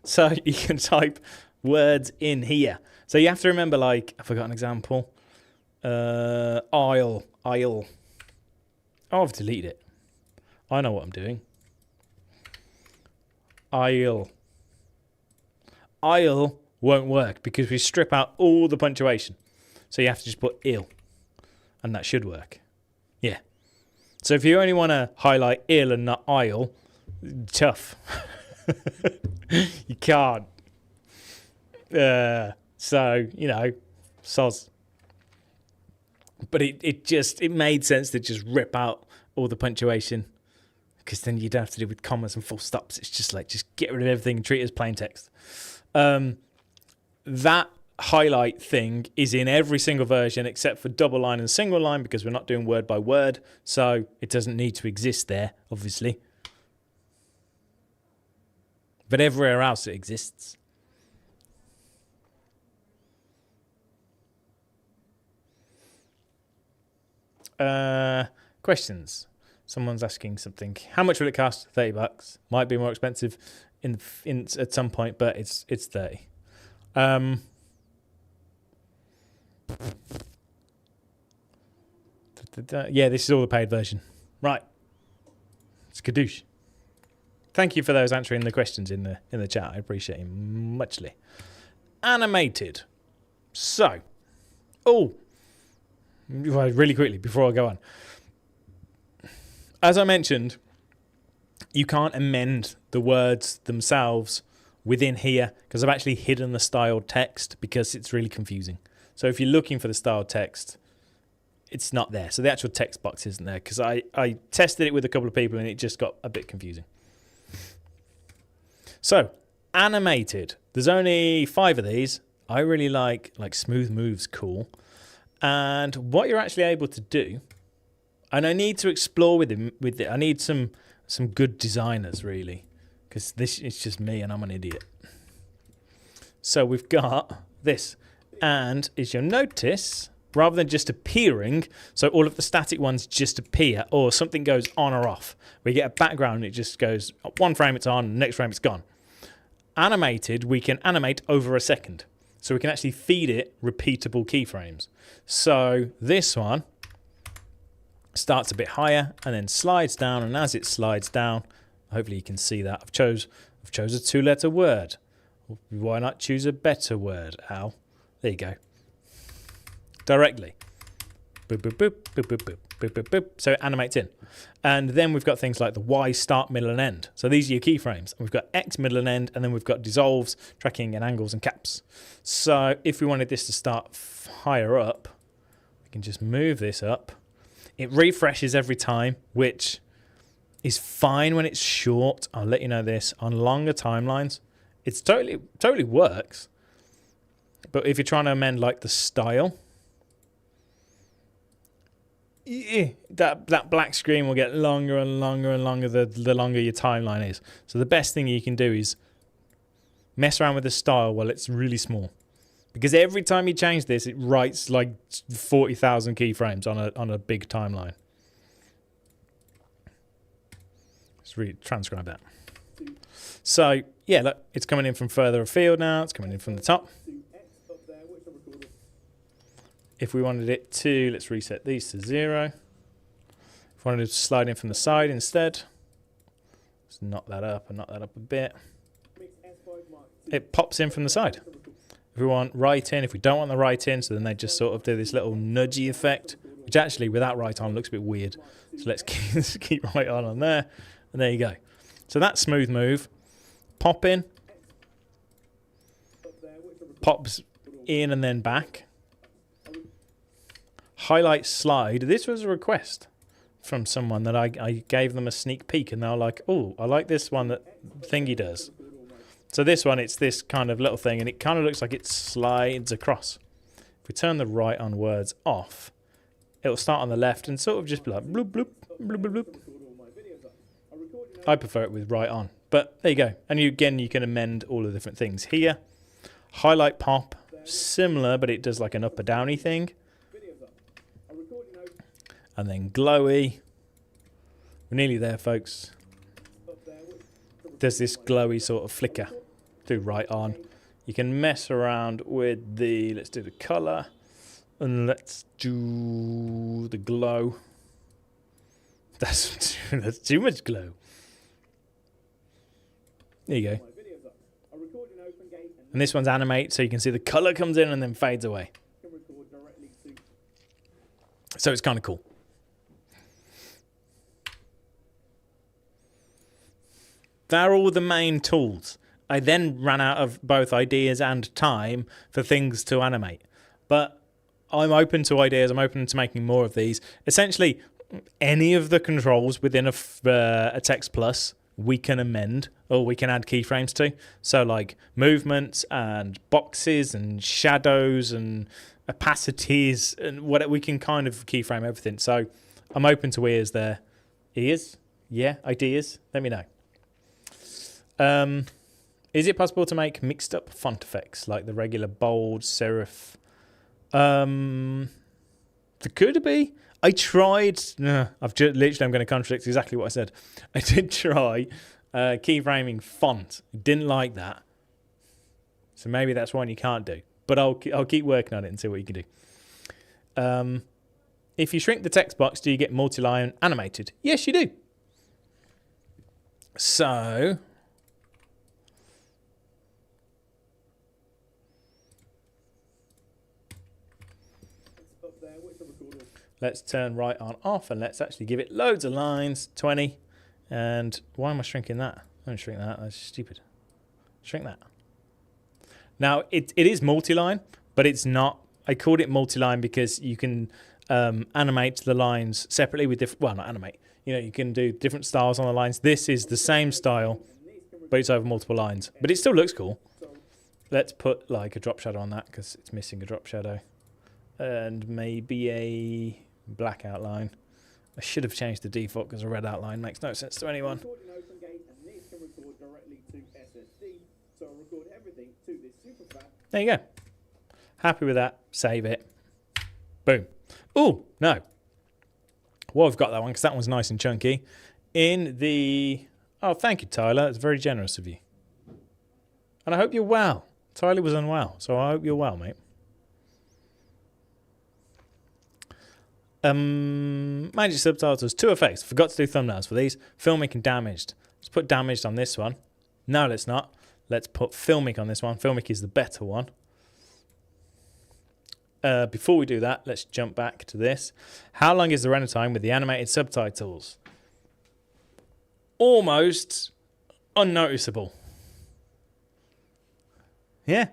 So you can type words in here. So you have to remember, like, I forgot an example. Aisle. Oh, I've deleted it. I know what I'm doing. Aisle won't work because we strip out all the punctuation. So you have to just put ill. And that should work. Yeah. So if you only want to highlight ill and not aisle, tough. You can't. So, you know, soz. But it made sense to just rip out all the punctuation because then you'd have to do with commas and full stops. It's just like, just get rid of everything and treat it as plain text. That highlight thing is in every single version except for double line and single line because we're not doing word by word. So it doesn't need to exist there, obviously. But everywhere else it exists. Questions. Someone's asking something. How much will it cost? $30. Might be more expensive in at some point, but it's 30. Yeah, this is all the paid version. Right. It's Kadoosh. Thank you for those answering the questions in the chat. I appreciate it muchly. Animated. So, really quickly before I go on. As I mentioned, you can't amend the words themselves within here because I've actually hidden the styled text because it's really confusing. So if you're looking for the styled text, it's not there. So the actual text box isn't there because I tested it with a couple of people and it just got a bit confusing. So, animated. There's only 5 of these. I really like smooth moves, cool. And what you're actually able to do, and I need to explore with it. I need some good designers, really, because this is just me and I'm an idiot. So we've got this. And as you'll notice, rather than just appearing, so all of the static ones just appear, or something goes on or off. We get a background and it just goes, one frame it's on, next frame it's gone. Animated, we can animate over a second. So we can actually feed it repeatable keyframes. So this one starts a bit higher and then slides down, and as it slides down, hopefully you can see that. I've chose a 2-letter word. Why not choose a better word, Al? There you go. Directly. Boop, boop, boop, boop, boop, boop, boop, boop, boop. So it animates in. And then we've got things like the Y, start, middle, and end. So these are your keyframes. And we've got X, middle, and end, and then we've got dissolves, tracking, and angles, and caps. So if we wanted this to start higher up, we can just move this up. It refreshes every time, which is fine when it's short. I'll let you know this. On longer timelines, it's totally works. But if you're trying to amend like the style, that black screen will get longer and longer and longer the longer your timeline is. So the best thing you can do is mess around with the style while it's really small. Because every time you change this, it writes like 40,000 keyframes on a big timeline. Let's transcribe that. So, yeah, look, it's coming in from further afield now. It's coming in from the top. If we wanted it to, let's reset these to 0. If we wanted it to slide in from the side instead, let's knock that up and knock that up a bit. It pops in from the side. If we want right in, if we don't want the right in, so then they just sort of do this little nudgy effect, which actually without right on looks a bit weird. So let's keep right on there, and there you go. So that's smooth move. Pop in, pops in and then back. Highlight slide. This was a request from someone that I gave them a sneak peek, and they were like, oh, I like this one that Thingy does. So this one, it's this kind of little thing, and it kind of looks like it slides across. If we turn the right on words off, it'll start on the left and sort of just be like bloop, bloop, bloop, bloop, bloop. I prefer it with right on, but there you go. And you can amend all the different things here. Highlight pop, similar, but it does like an up or downy thing. And then glowy. We're nearly there, folks. There's this glowy sort of flicker. Do right on. You can mess around with the, let's do the color. And let's do the glow. That's too much glow. There you go. And this one's animate, so you can see the color comes in and then fades away. So it's kind of cool. They're all the main tools. I then ran out of both ideas and time for things to animate. But I'm open to ideas. I'm open to making more of these. Essentially, any of the controls within a Text Plus, we can amend or we can add keyframes to. So like movements and boxes and shadows and opacities and what we can kind of keyframe everything. So I'm open to ears there. Ears? Yeah, ideas? Let me know. Is it possible to make mixed up font effects like the regular bold, serif? There could be. I tried. I'm going to contradict exactly what I said. I did try keyframing font. Didn't like that. So maybe that's one you can't do. But I'll keep working on it and see what you can do. if you shrink the text box, do you get multi-line animated? Yes, you do. So Up there, which I'll record all. let's turn right on off and let's actually give it loads of lines, 20. And why am I shrinking that? Don't shrink that, that's stupid. Shrink that. Now, it is multi-line, but it's not. I called it multi-line because you can animate the lines separately with different, well, not animate. You know, you can do different styles on the lines. This is the same style, but it's over multiple lines. But it still looks cool. Let's put like a drop shadow on that because it's missing a drop shadow. And maybe a black outline. I should have changed the default because a red outline makes no sense to anyone. Recording open gate, and this can record directly to SSD, so I'll record everything to this super fat. There you go. Happy with that. Save it. Boom. Oh, no. Well, I've got that one because that one's nice and chunky. In the... Oh, thank you, Tyler. It's very generous of you. And I hope you're well. Tyler was unwell, so I hope you're well, mate. Manage subtitles, 2 effects. Forgot to do thumbnails for these. Filmic and damaged. Let's put damaged on this one. No, let's not. Let's put filmic on this one. Filmic is the better one. Before we do that, let's jump back to this. How long is the render time with the animated subtitles? Almost unnoticeable. Yeah.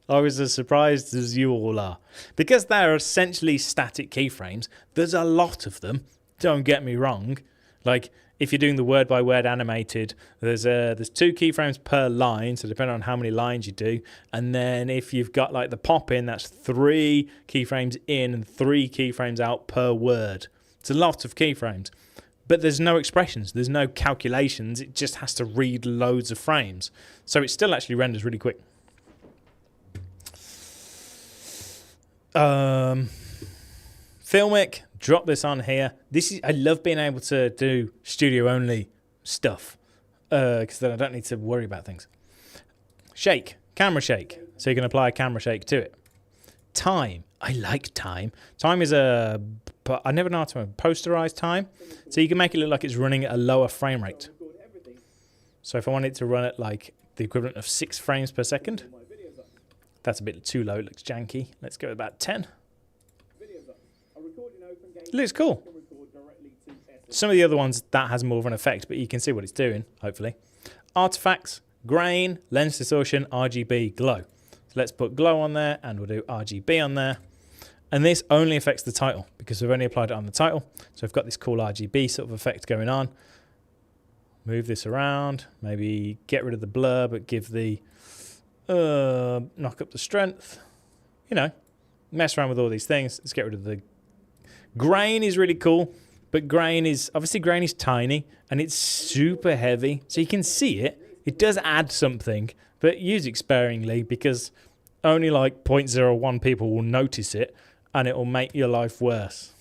I was as surprised as you all are. Because they're essentially static keyframes, there's a lot of them. Don't get me wrong. Like, if you're doing the word-by-word animated, there's 2 keyframes per line, so depending on how many lines you do. And then if you've got, like, the pop-in, that's 3 keyframes in and 3 keyframes out per word. It's a lot of keyframes. But there's no expressions. There's no calculations. It just has to read loads of frames. So it still actually renders really quick. Filmic, drop this on here. I love being able to do studio only stuff because then I don't need to worry about things. Shake, camera shake. So you can apply a camera shake to it. Time, I like time. Time is I never know how to posterize time. So you can make it look like it's running at a lower frame rate. So if I want it to run at like the equivalent of 6 frames per second, that's a bit too low, it looks janky. Let's go about 10. It looks cool. Some of the other ones, that has more of an effect, but you can see what it's doing, hopefully. Artifacts, grain, lens distortion, RGB, glow. So let's put glow on there, and we'll do RGB on there. And this only affects the title, because we've only applied it on the title. So we've got this cool RGB sort of effect going on. Move this around, maybe get rid of the blur, but give the... knock up the strength, you know, mess around with all these things. Let's get rid of the grain. Is really cool, but grain is tiny and it's super heavy, so you can see it. It does add something, but use it sparingly because only like 0.01 people will notice it, and it will make your life worse.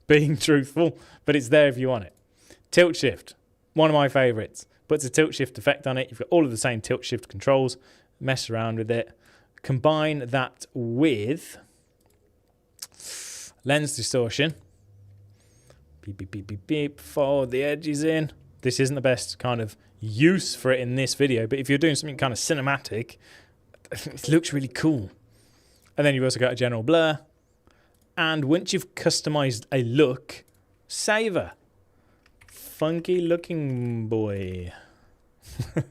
Being truthful, but it's there if you want it. Tilt shift, one of my favorites. Puts a tilt shift effect on it. You've got all of the same tilt shift controls. Mess around with it. Combine that with lens distortion. Beep, beep, beep, beep, beep. Follow the edges in. This isn't the best kind of use for it in this video, but if you're doing something kind of cinematic, it looks really cool. And then you've also got a general blur. And once you've customized a look, savor. Funky looking boy. And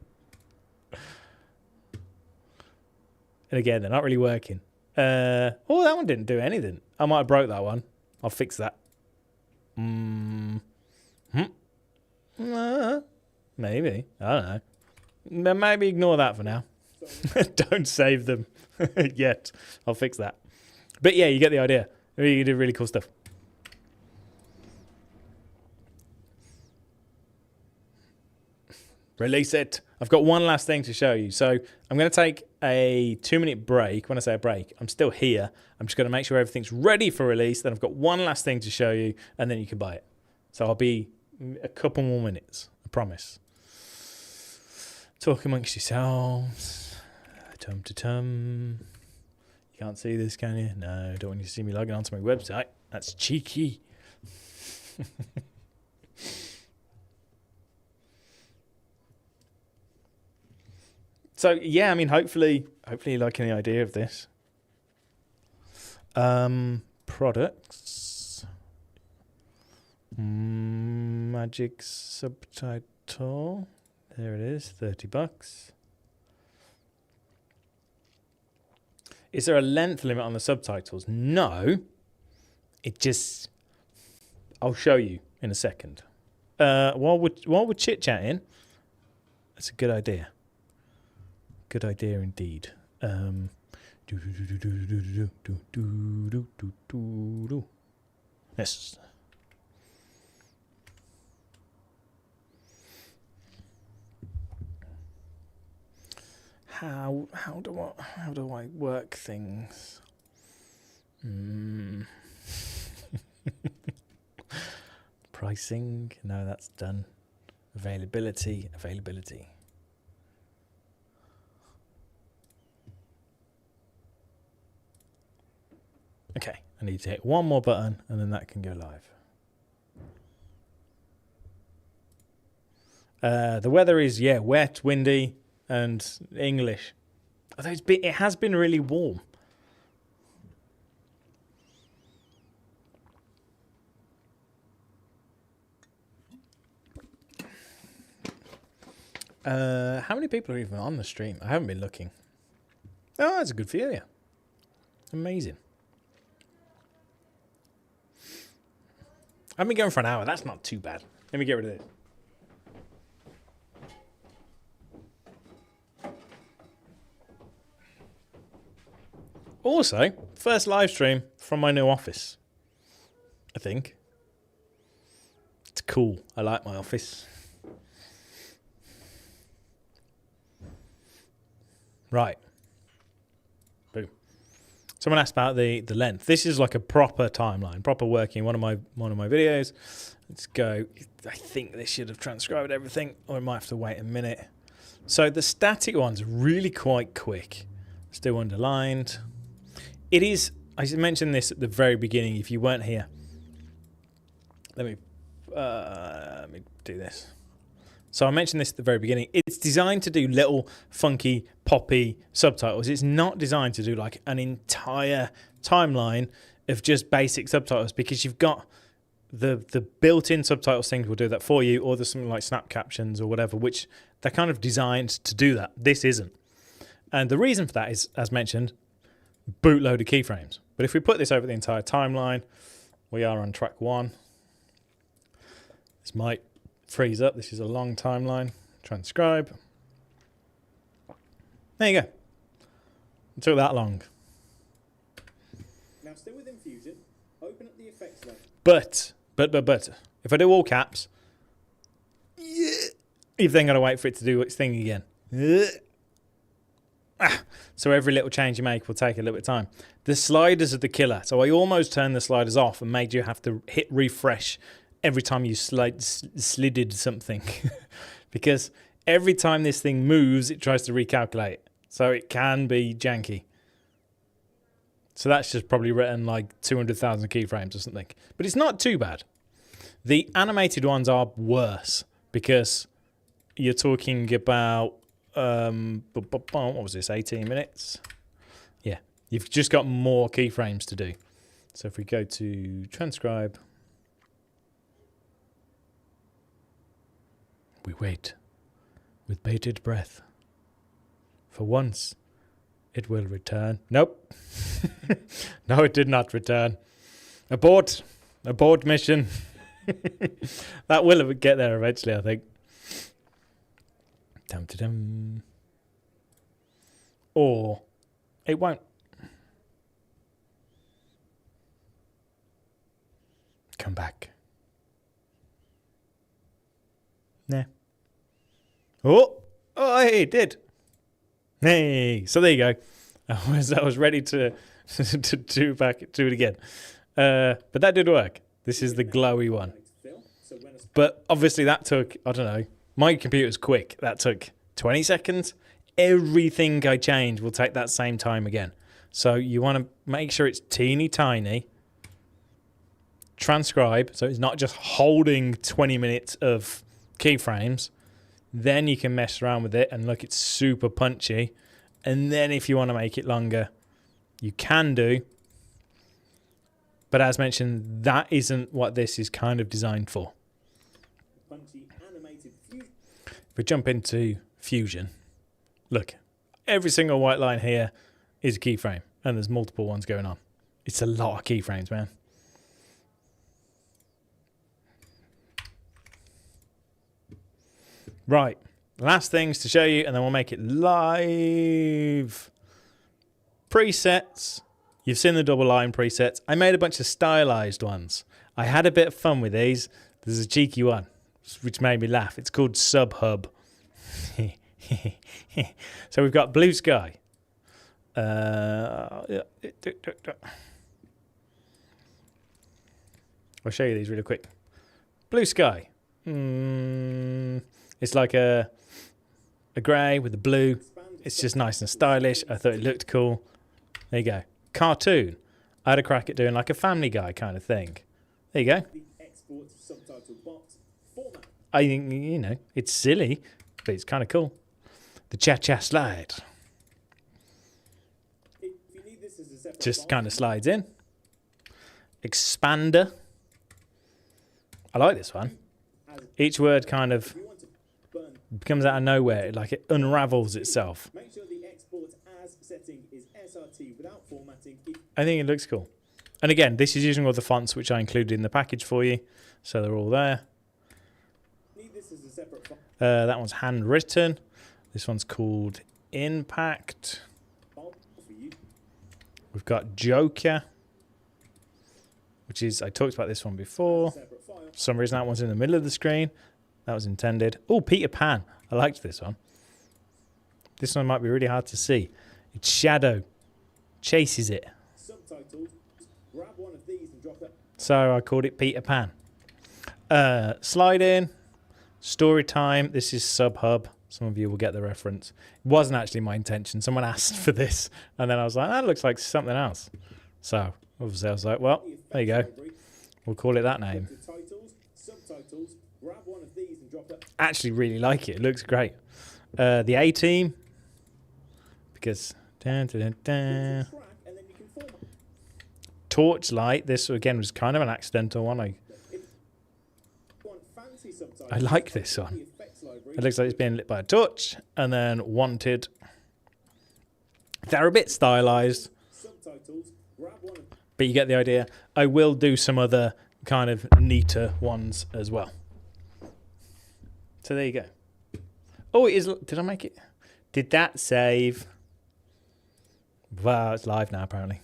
again, they're not really working. Oh, that one didn't do anything. I might have broke that one. I'll fix that. Maybe. I don't know. Maybe ignore that for now. Don't save them yet. I'll fix that. But yeah, you get the idea. You do really cool stuff. Release it. I've got one last thing to show you. So I'm going to take a 2-minute break. When I say a break, I'm still here. I'm just going to make sure everything's ready for release. Then I've got one last thing to show you, and then you can buy it. So I'll be a couple more minutes. I promise. Talk amongst yourselves. Tum-to-tum. You can't see this, can you? No, don't want you to see me logging onto my website. That's cheeky. So yeah, I mean, hopefully you like the idea of this. Products. Magic subtitle. There it is, $30. Is there a length limit on the subtitles? No. It just... I'll show you in a second. While we're chit-chatting, that's a good idea. Good idea indeed. Yes. How do I work things? Pricing? No, that's done. Availability. Okay, I need to hit one more button and then that can go live. The weather is, wet, windy, and English. Although it has been really warm. How many people are even on the stream? I haven't been looking. Oh, that's a good view, yeah. Amazing. I've been going for an hour. That's not too bad. Let me get rid of this. Also, first live stream from my new office. I think. It's cool. I like my office. Right. Boom. Someone asked about the length. This is like a proper timeline, proper working. One of my videos. Let's go. I think they should have transcribed everything, or I might have to wait a minute. So the static one's really quite quick. Let's do underlined. It is. I mentioned this at the very beginning. If you weren't here, let me do this. So I mentioned this at the very beginning. It's designed to do little funky, poppy subtitles. It's not designed to do like an entire timeline of just basic subtitles, because you've got the built-in subtitles things will do that for you, or there's something like snap captions or whatever, which they're kind of designed to do that. This isn't. And the reason for that is, as mentioned, bootload of keyframes. But if we put this over the entire timeline, we are on track 1. This might freeze up. This is a long timeline. Transcribe. There you go. It took that long. Now still within Fusion, open up the effects layer. But if I do all caps, you've then got to wait for it to do its thing again. So every little change you make will take a little bit of time. The sliders are the killer. So I almost turned the sliders off and made you have to hit refresh every time you slided something. Because every time this thing moves, it tries to recalculate. So it can be janky. So that's just probably written like 200,000 keyframes or something. But it's not too bad. The animated ones are worse, because you're talking about, what was this, 18 minutes? Yeah, you've just got more keyframes to do. So if we go to transcribe, we wait with bated breath. For once, it will return. Nope. No, it did not return. Abort. Abort mission. That will get there eventually, I think. Dum-da-dum. Or it won't. Come back. Nah. Oh, hey, it did. Hey, so there you go. I was ready to do it again. But that did work. This is the glowy one. But obviously that took, I don't know, my computer's quick. That took 20 seconds. Everything I change will take that same time again. So you want to make sure it's teeny tiny. Transcribe, so it's not just holding 20 minutes of keyframes. Then you can mess around with it and look, it's super punchy. And then if you want to make it longer, you can do. But as mentioned, that isn't what this is kind of designed for. Punchy animated fusion. If we jump into Fusion, look, every single white line here is a keyframe, and there's multiple ones going on. It's a lot of keyframes, man. Right, last things to show you, and then we'll make it live. Presets. You've seen the double line presets. I made a bunch of stylized ones. I had a bit of fun with these. There's a cheeky one, which made me laugh. It's called Subhub. So we've got blue sky. I'll show you these really quick. Blue sky. It's like a grey with the blue. It's just nice and stylish. I thought it looked cool. There you go. Cartoon. I had a crack at doing like a Family Guy kind of thing. There you go. Export subtitle box format. I think, you know, it's silly, but it's kind of cool. The cha-cha slide. If you need this as a separate Just kind of slides in. Expander. I like this one. Each word kind of becomes out of nowhere, like it unravels itself. Make sure the export as setting is SRT without formatting. I think it looks cool. And again, this is using all the fonts which I included in the package for you. So they're all there. Need this as a separate file That one's handwritten. This one's called Impact. for you. We've got Joker, which is, I talked about this one before. Separate file. For some reason that one's in the middle of the screen. That was intended. Oh, Peter Pan. I liked this one. This one might be really hard to see. It's shadow. Chases it. Subtitles. Grab one of these and drop it. So I called it Peter Pan. Slide in. Story time. This is Subhub. Some of you will get the reference. It wasn't actually my intention. Someone asked for this. And then I was like, that looks like something else. So obviously I was like, well, there you go. We'll call it that name. Titles, subtitles. Grab one of these and drop it. Actually really like it. It looks great. The A-Team. Because... Dun, dun, dun, dun. Track and then you can format. Torchlight. This, again, was kind of an accidental one. If you want fancy subtitles, I like this the one. effects library. It looks like it's being lit by a torch. And then Wanted. They're a bit stylized, Subtitles. Grab one of but you get the idea. I will do some other kind of neater ones as well. So there you go. Oh, it is. Did I make it? Did that save? Wow, it's live now, apparently.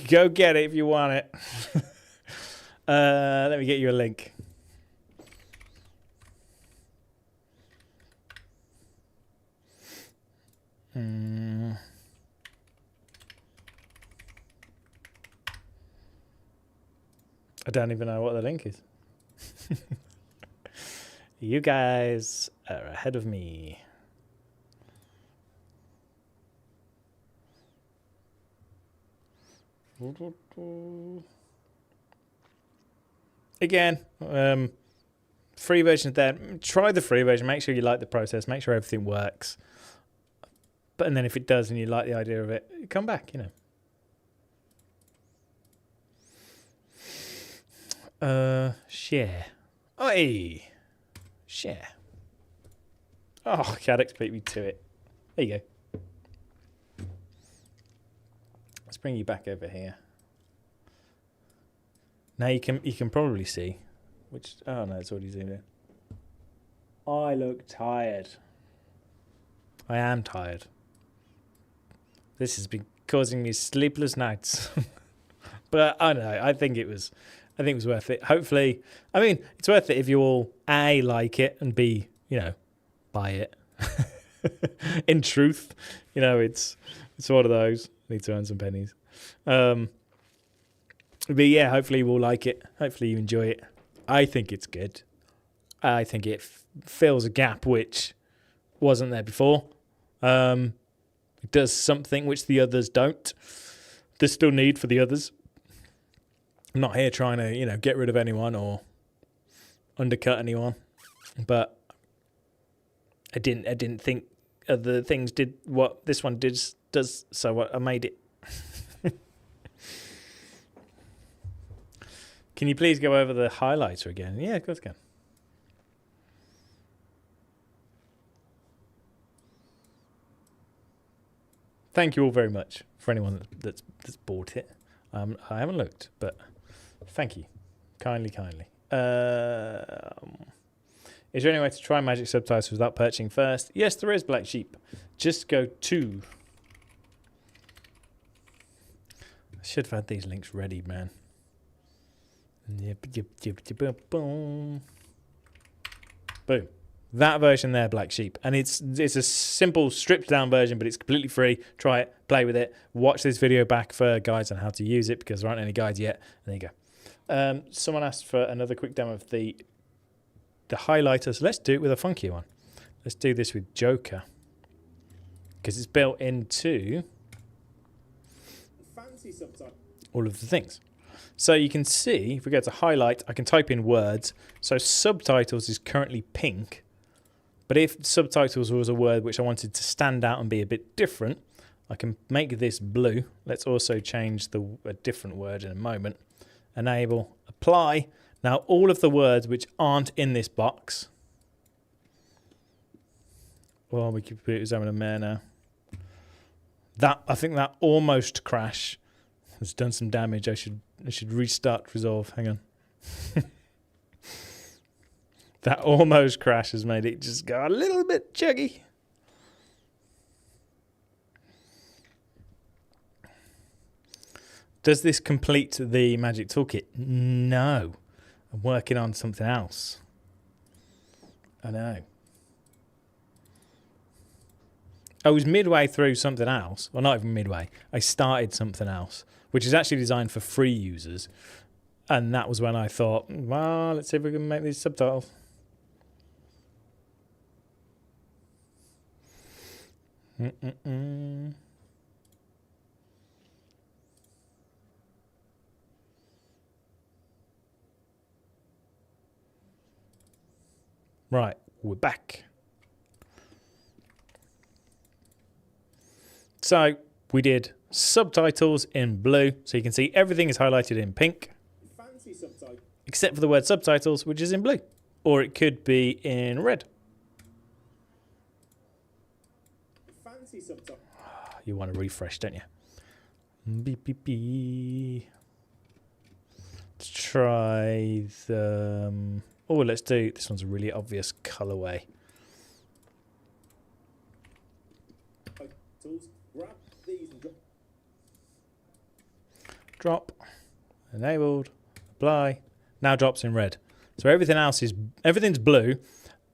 Go get it if you want it. Let me get you a link. I don't even know what the link is. You guys are ahead of me. Again, free version there. Try the free version. Make sure you like the process. Make sure everything works. But and then if it does and you like the idea of it, come back, you know. Share. Oi! Share. Oh, Cadix beat me to it. There you go. Let's bring you back over here. Now you can probably see which. Oh no, it's already zoomed in. I look tired. I am tired. This has been causing me sleepless nights. But I don't know. I think it was worth it. Hopefully, I mean, it's worth it if you all A, like it, and B, you know, buy it. In truth, you know, it's one of those. Need to earn some pennies. But yeah, hopefully you will like it. Hopefully you enjoy it. I think it's good. I think it fills a gap which wasn't there before. It does something which the others don't. There's still need for the others. I'm not here trying to, get rid of anyone or undercut anyone, but I didn't think other things did what this one does. So I made it. Can you please go over the highlighter again? Yeah, of course I can. Thank you all very much for anyone that's bought it. I haven't looked, but thank you. Kindly. Is there any way to try Magic Subtitles without purchasing first? Yes, there is, Black Sheep. Just go to... I should have had these links ready, man. Boom. That version there, Black Sheep. And it's a simple, stripped-down version, but it's completely free. Try it, play with it. Watch this video back for guides on how to use it, because there aren't any guides yet. There you go. Someone asked for another quick demo of the highlighter, so let's do it with a funky one. Let's do this with Joker, because it's built into Fancy subtitle. all of the things. So you can see, if we go to highlight, I can type in words. So subtitles is currently pink. But if subtitles was a word which I wanted to stand out and be a bit different, I can make this blue. Let's also change a different word in a moment. Enable, apply. Now all of the words which aren't in this box. Well, we could put it having a mare now. I think that almost crash has done some damage. I should restart Resolve. Hang on. That almost crash has made it just go a little bit chuggy. Does this complete the Magic Toolkit? No. I'm working on something else. I know. I was midway through something else. Well, not even midway. I started something else, which is actually designed for free users. And that was when I thought, well, let's see if we can make these subtitles. Right, we're back. So we did subtitles in blue, so you can see everything is highlighted in pink. Fancy subtitle. Except for the word subtitles, which is in blue. Or it could be in red. Fancy subtitle. You want to refresh, don't you? Beep, beep, beep. Let's try the... Oh, let's do... This one's a really obvious colorway. Tools. Grab these and Drop. Enabled. Apply. Now drops in red. So everything else is... Everything's blue.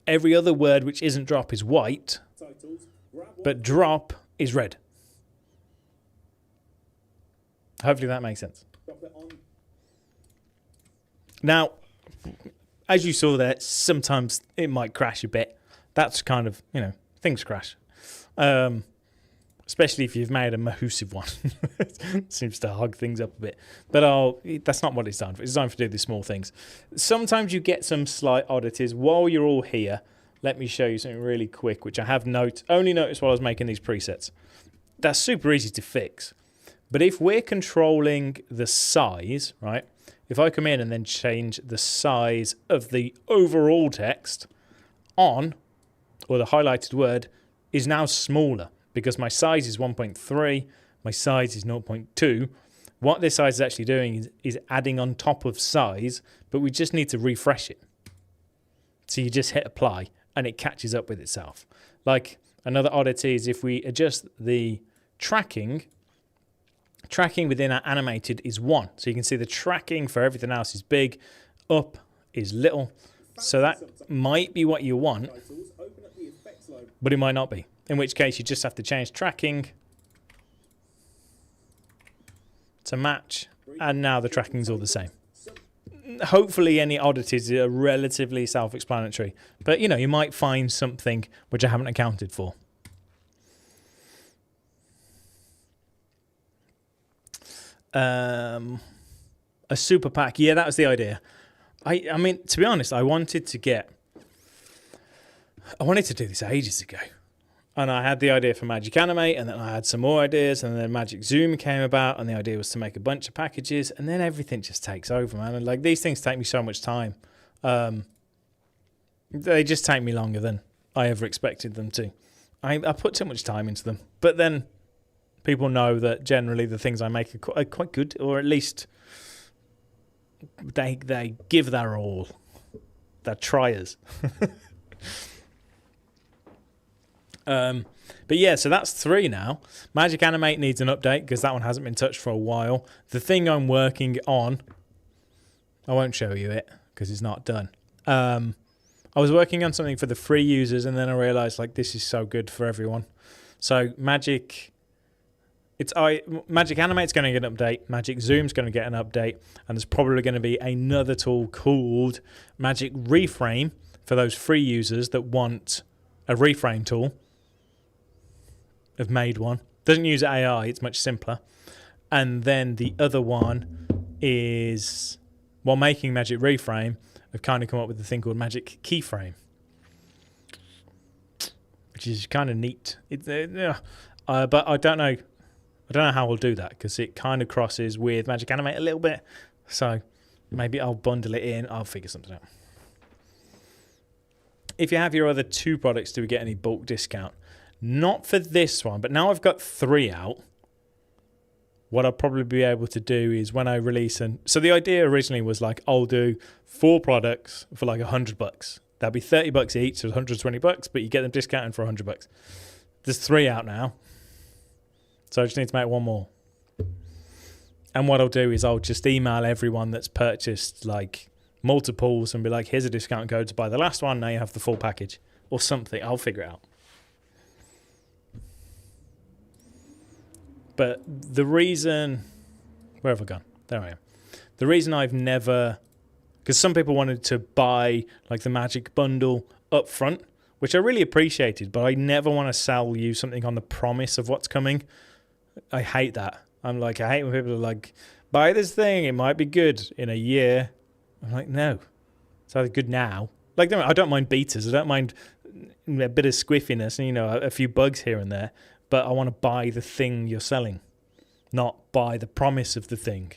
Every other word which isn't drop is white. titles. Grab one. But drop is red. Hopefully that makes sense. Drop it on. Now, as you saw there, sometimes it might crash a bit. That's kind of, things crash. Especially if you've made a mahoosive one. It seems to hug things up a bit. But that's not what it's designed for. It's designed for do the small things. Sometimes you get some slight oddities. While you're all here, let me show you something really quick, which I have only noticed while I was making these presets. That's super easy to fix. But if we're controlling the size, right? If I come in and then change the size of the overall text or the highlighted word is now smaller because my size is 1.3, my size is 0.2. What this size is actually doing is adding on top of size, but we just need to refresh it. So you just hit apply and it catches up with itself. Like another oddity is if we adjust the tracking within our animated is 1. So you can see the tracking for everything else is big, up is little. So that might be what you want, but it might not be. In which case you just have to change tracking to match, and now the tracking's all the same. Hopefully any oddities are relatively self-explanatory, but you might find something which I haven't accounted for. A super pack. Yeah, that was the idea. I mean, to be honest, I wanted to do this ages ago. And I had the idea for Magic Animate, and then I had some more ideas, and then Magic Zoom came about, and the idea was to make a bunch of packages, and then everything just takes over, man. And like, these things take me so much time. They just take me longer than I ever expected them to. I put too much time into them. But then people know that generally the things I make are quite good, or at least they give their all. They're triers. But yeah, so that's 3 now. Magic Animate needs an update because that one hasn't been touched for a while. The thing I'm working on, I won't show you it because it's not done. I was working on something for the free users, and then I realized like this is so good for everyone. So Magic Animate's going to get an update. Magic Zoom's going to get an update, and there's probably going to be another tool called Magic Reframe for those free users that want a reframe tool. I've made one. Doesn't use AI, it's much simpler. And then the other one is, while making Magic Reframe, I've kind of come up with a thing called Magic Keyframe, which is kind of neat. But I don't know how I'll do that because it kind of crosses with Magic Animate a little bit. So maybe I'll bundle it in. I'll figure something out. If you have your other 2 products, do we get any bulk discount? Not for this one, but now I've got 3 out. What I'll probably be able to do is when I release so the idea originally was like I'll do 4 products for like $100. That'd be $30 each, so $120, but you get them discounted for $100. There's 3 out now. So I just need to make 1 more. And what I'll do is I'll just email everyone that's purchased like multiples and be like, here's a discount code to buy the last one. Now you have the full package or something. I'll figure it out. But the reason, where have I gone? There I am. The reason I've never, because some people wanted to buy like the Magic Bundle up front, which I really appreciated, but I never want to sell you something on the promise of what's coming. I hate that. I hate when people are like, buy this thing, it might be good in a year. I'm like, no, it's either good now. Like, I don't mind betas. I don't mind a bit of squiffiness and, a few bugs here and there. But I want to buy the thing you're selling, not buy the promise of the thing.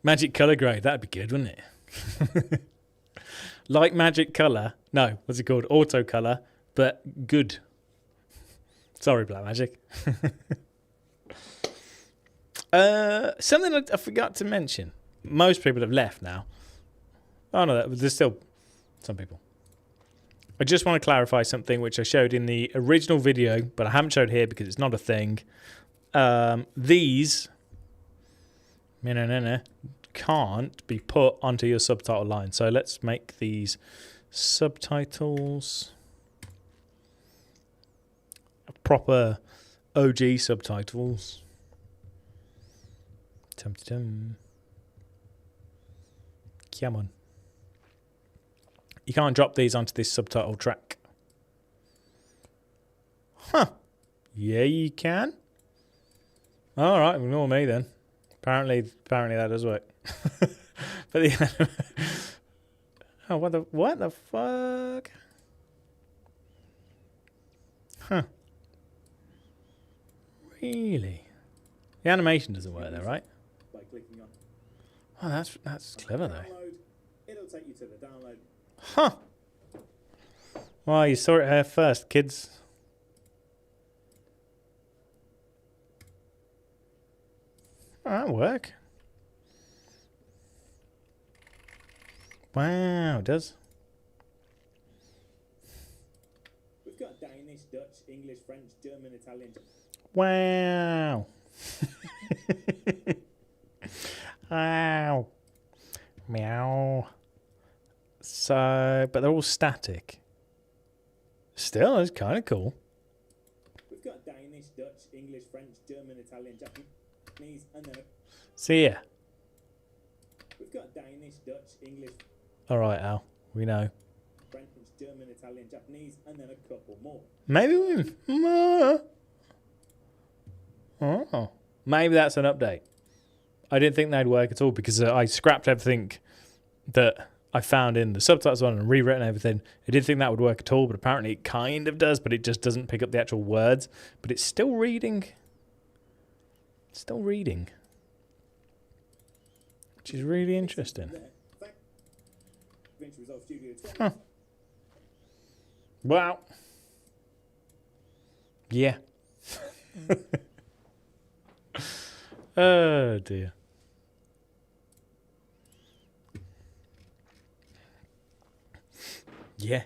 Magic Color Grade, that'd be good, wouldn't it? Like Magic Color. No, what's it called? Auto Color, but good. Sorry, Black Magic. Something I forgot to mention. Most people have left now. Oh, no, there's still some people. I just want to clarify something which I showed in the original video, but I haven't showed here because it's not a thing. These can't be put onto your subtitle line. So let's make these subtitles proper OG subtitles. Come on. You can't drop these onto this subtitle track. Huh. Yeah, you can. All right, ignore me then. Apparently that does work. But oh, what the fuck? Huh. Really? The animation doesn't work there, right? By clicking on. Oh, that's clever though. It'll take you to the download. Huh. Well, you saw it here first, kids. Oh, that'll work. Wow, it does. We've got Danish, Dutch, English, French, German, Italian. Wow. Wow. Meow. So, but they're all static. Still, it's kind of cool. We've got Danish, Dutch, English, French, German, Italian, Japanese, and then. See ya. We've got Danish, Dutch, English. All right, Al. We know. French, German, Italian, Japanese, and then a couple more. Maybe we more. Oh, maybe that's an update. I didn't think they'd work at all because I scrapped everything that I found in the subtitles one and rewritten everything. I didn't think that would work at all, but apparently it kind of does, but it just doesn't pick up the actual words. But it's still reading. Still reading. Which is really interesting. Huh. Wow. Yeah. Oh dear. Yeah.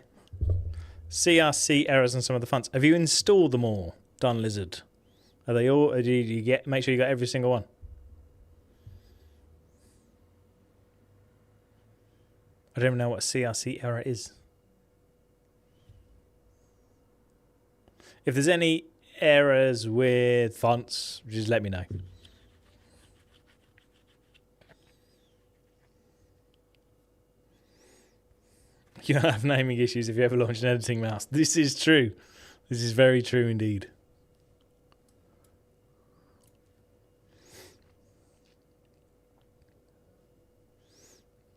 CRC errors on some of the fonts. Have you installed them all, Don Lizard? Are they all? Or do you get? Make sure you got every single one. I don't even know what a CRC error is. If there's any errors with fonts, just let me know. You don't have naming issues if you ever launch an editing mouse. This is true. This is very true indeed.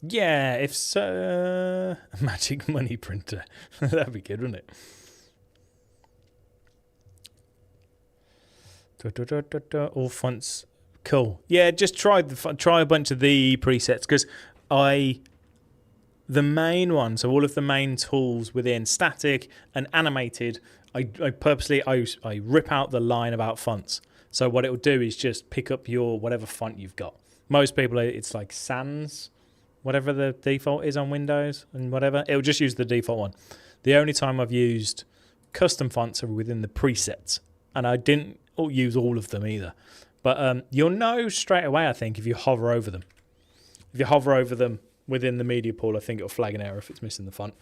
Yeah, if so, a magic money printer. That'd be good, wouldn't it? All fonts. Cool. Yeah, just try a bunch of the presets because the main one, so all of the main tools within static and animated, I purposely rip out the line about fonts. So what it will do is just pick up your whatever font you've got. Most people, it's like sans, whatever the default is on Windows and whatever. It'll just use the default one. The only time I've used custom fonts are within the presets, and I didn't use all of them either. But you'll know straight away, I think, if you hover over them. If you hover over them within the media pool, I think it'll flag an error if it's missing the font.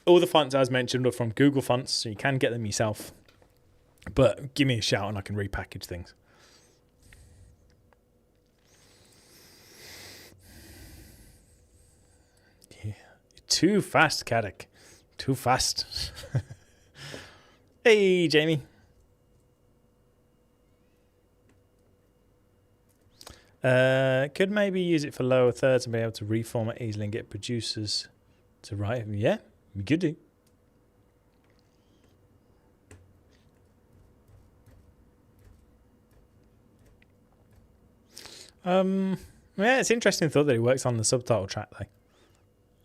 All the fonts, as mentioned, are from Google Fonts, so you can get them yourself. But give me a shout and I can repackage things. Yeah. Too fast, Caddick. Too fast. Hey, Jamie. Could maybe use it for lower thirds and be able to reformat easily and get producers to write. Yeah, we could do. Yeah, it's interesting thought that it works on the subtitle track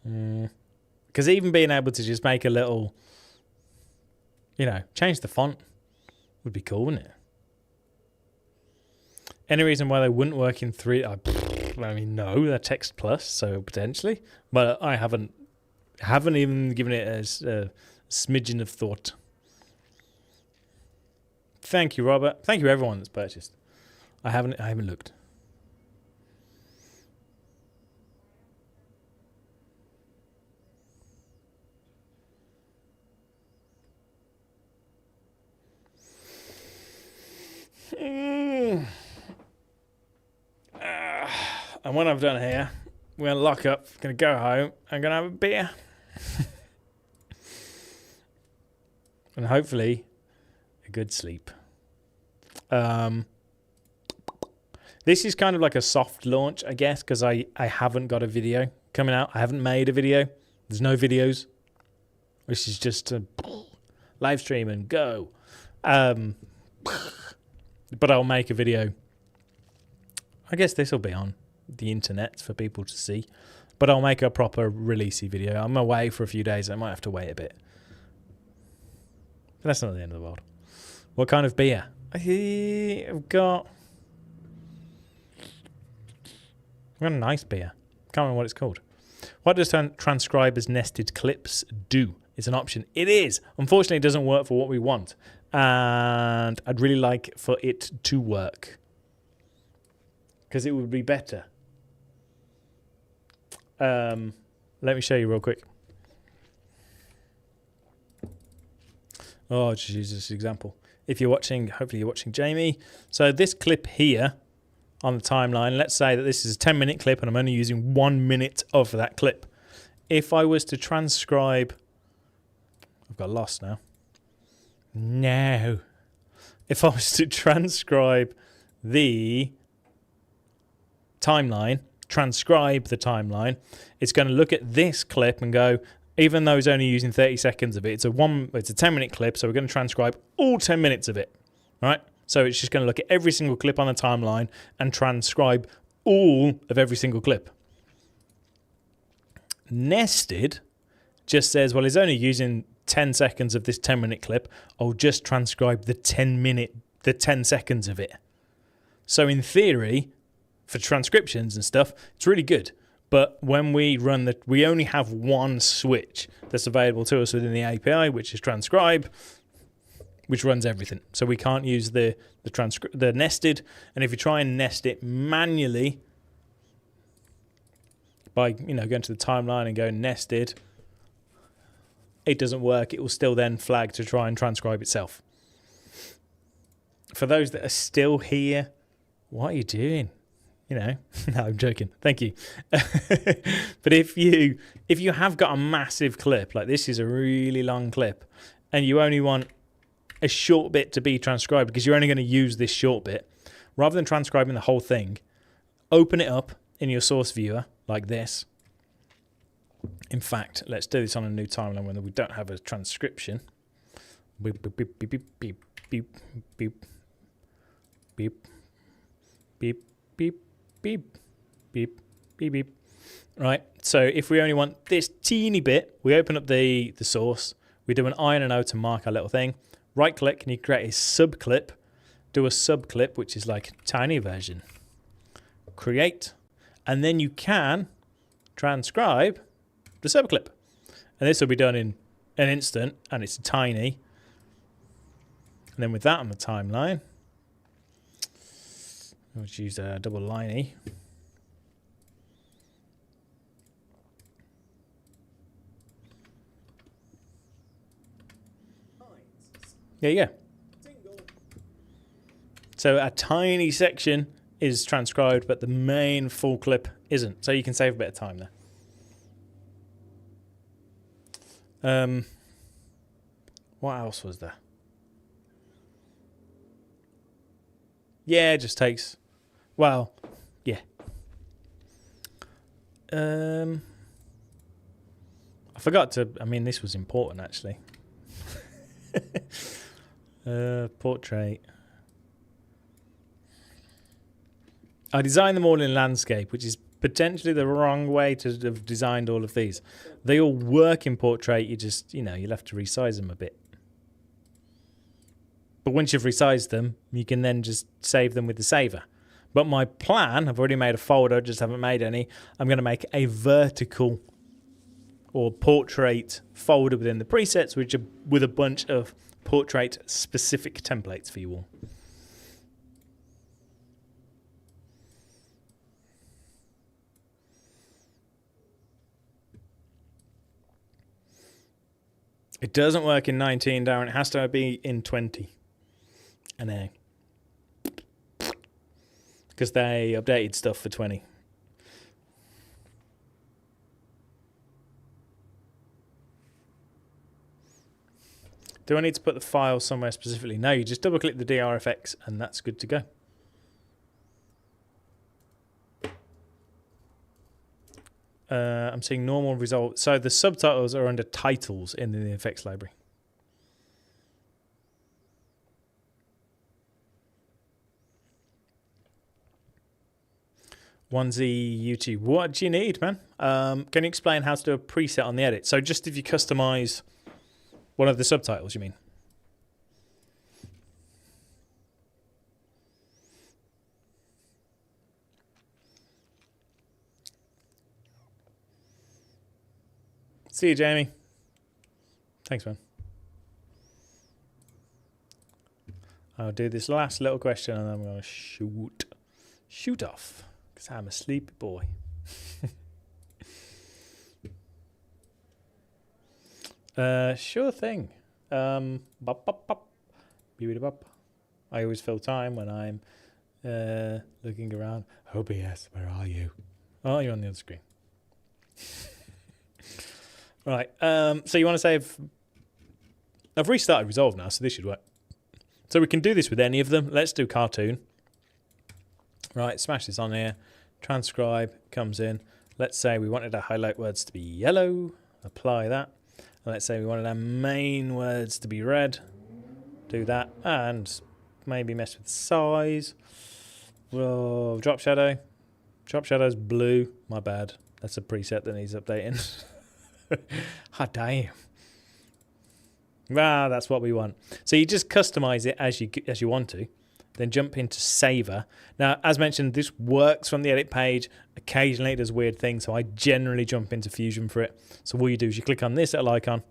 though. Because even being able to just make a little, change the font would be cool, wouldn't it? Any reason why they wouldn't work in 3? I mean, no, they're text plus, so potentially. But I haven't even given it a smidgen of thought. Thank you, Robert. Thank you, everyone that's purchased. I haven't looked. And when I've done here, we're going to lock up, going to go home, I'm going to have a beer. And hopefully, a good sleep. This is kind of like a soft launch, I guess, because I haven't got a video coming out. I haven't made a video. There's no videos. This is just a live stream and go. But I'll make a video. I guess this will be on the internet for people to see. But I'll make a proper releasey video. I'm away for a few days. I might have to wait a bit. But that's not the end of the world. What kind of beer? I've got a nice beer. Can't remember what it's called. What does transcribers nested clips do? It's an option. It is. Unfortunately, it doesn't work for what we want. And I'd really like for it to work. Because it would be better. Let me show you real quick. Oh, I'll just use this example. If you're watching, hopefully you're watching Jamie. So this clip here on the timeline, let's say that this is a 10-minute clip and I'm only using 1 minute of that clip. If I was to transcribe, I've got lost now. No. if I was to transcribe the timeline, transcribe the timeline, it's going to look at this clip and go, even though it's only using 30 seconds of it, it's a 10-minute clip, so we're going to transcribe all 10 minutes of it, right? So it's just going to look at every single clip on the timeline and transcribe all of every single clip. Nested just says, well, it's only using 10 seconds of this 10-minute clip. I'll just transcribe the 10 seconds of it. So in theory, for transcriptions and stuff, it's really good. But when we run we only have one switch that's available to us within the API, which is transcribe, which runs everything. So we can't use the nested. And if you try and nest it manually by going to the timeline and going nested, it doesn't work. It will still then flag to try and transcribe itself. For those that are still here, what are you doing? No, I'm joking. Thank you. But if you have got a massive clip, like this is a really long clip, and you only want a short bit to be transcribed because you're only going to use this short bit, rather than transcribing the whole thing, open it up in your source viewer like this. In fact, let's do this on a new timeline when we don't have a transcription. Beep, beep, beep, beep, beep, beep, beep, beep, beep, beep, beep, beep, beep, beep, beep. Right, so if we only want this teeny bit, we open up the source, we do an I and an O to mark our little thing, right click and you create a subclip, do a subclip, which is like a tiny version. Create, and then you can transcribe the subclip. And this will be done in an instant, and it's tiny. And then with that on the timeline, let's use a double liney. There you go. So a tiny section is transcribed, but the main full clip isn't. So you can save a bit of time there. What else was there? Yeah, it just takes... Well, yeah. I forgot to... I mean, this was important, actually. Portrait. I designed them all in landscape, which is potentially the wrong way to have designed all of these. They all work in portrait, you just, you'll have to resize them a bit. But once you've resized them, you can then just save them with the saver. But my plan, I've already made a folder, just haven't made any. I'm going to make a vertical or portrait folder within the presets, which are with a bunch of portrait specific templates for you all. It doesn't work in 19, Darren. It has to be in 20. And A. Because they updated stuff for 20. Do I need to put the file somewhere specifically? No, you just double click the DRFX and that's good to go. I'm seeing normal result. So the subtitles are under titles in the effects library. Onesie YouTube. What do you need, man? Can you explain how to do a preset on the edit? So just if you customize one of the subtitles, you mean? See you, Jamie. Thanks, man. I'll do this last little question and then I'm going to shoot off because I'm a sleepy boy. Sure thing. Bop, bop, bop. Bop. I always fill time when I'm looking around. OBS, where are you? Oh, you're on the other screen. Right. So you want to save... I've restarted Resolve now, so this should work. So we can do this with any of them. Let's do cartoon. Right, smash this on here. Transcribe comes in. Let's say we wanted our highlight words to be yellow. Apply that. And let's say we wanted our main words to be red. Do that. And maybe mess with size. Well, drop shadow. Drop shadow's blue. My bad. That's a preset that needs updating. Ah, damn. Ah, that's what we want. So you just customize it as you want to. Then jump into Saver. Now, as mentioned, this works from the edit page. Occasionally it does weird things, so I generally jump into Fusion for it. So all you do is you click on this little icon.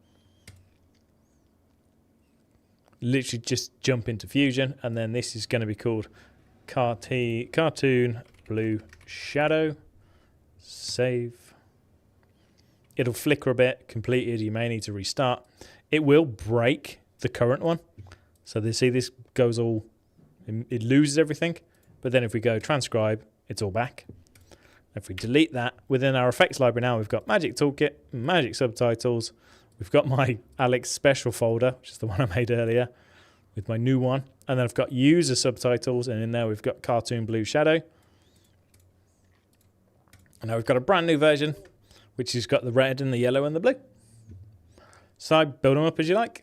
Literally just jump into Fusion, and then this is going to be called Cartoon Blue Shadow. Save. It'll flicker a bit. Completed. You may need to restart. It will break the current one. So they see this goes all... It loses everything, but then if we go transcribe, it's all back. If we delete that, within our effects library now, we've got Magic Toolkit, Magic Subtitles. We've got my Alex Special folder, which is the one I made earlier, with my new one. And then I've got User Subtitles, and in there we've got Cartoon Blue Shadow. And now we've got a brand new version, which has got the red and the yellow and the blue. So build them up as you like.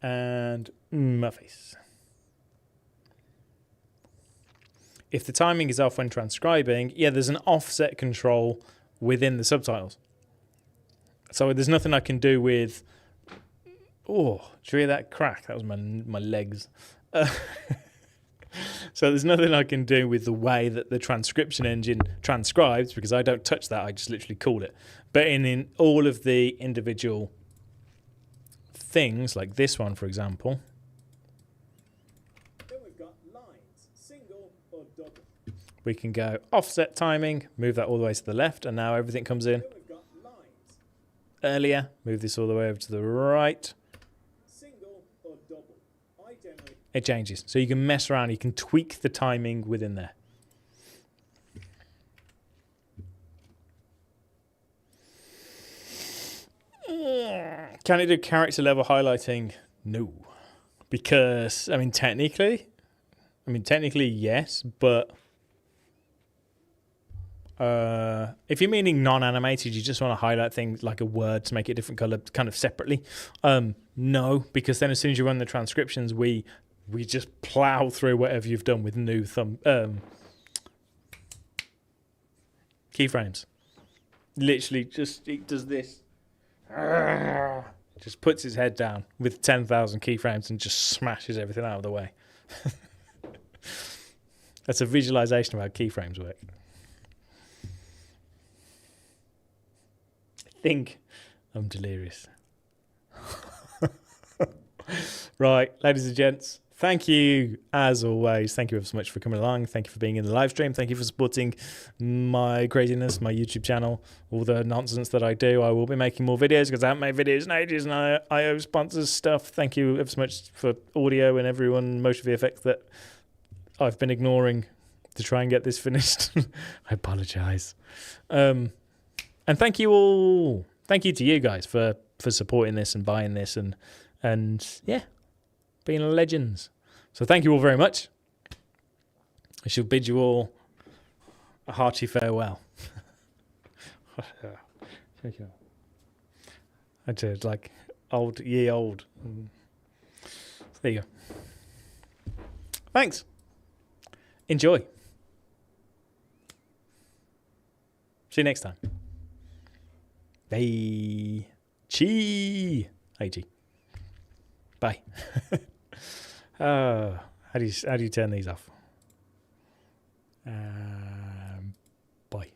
And my face. If the timing is off when transcribing, yeah, there's an offset control within the subtitles. So there's nothing I can do with... Oh, did you hear that crack? That was my legs. So there's nothing I can do with the way that the transcription engine transcribes, because I don't touch that, I just literally call it. But in all of the individual things, like this one, for example. Then we've got lines, single or double. We can go offset timing, move that all the way to the left, and now everything comes in. Then we've got lines. Earlier, move this all the way over to the right. Single or double. I generally... It changes. So you can mess around, you can tweak the timing within there. Can it do character level highlighting? No. Because, I mean, technically, yes, but if you're meaning non-animated, you just want to highlight things like a word to make it a different color kind of separately. No, because then as soon as you run the transcriptions, we just plow through whatever you've done with new keyframes. Literally, just it does this. Just puts his head down with 10,000 keyframes and just smashes everything out of the way. That's a visualization of how keyframes work. I think I'm delirious. Right, ladies and gents, thank you, as always. Thank you ever so much for coming along. Thank you for being in the live stream. Thank you for supporting my craziness, my YouTube channel, all the nonsense that I do. I will be making more videos because I haven't made videos in ages and I owe sponsors stuff. Thank you ever so much for audio and everyone, Motion VFX, that I've been ignoring to try and get this finished. I apologize. And thank you all. Thank you to you guys for supporting this and buying this and yeah, being legends. So thank you all very much. I shall bid you all a hearty farewell. Thank you. I did, like old, ye old. There you go. Thanks. Enjoy. See you next time. Bye. Chi. AG. Bye. How do you turn these off? Bye.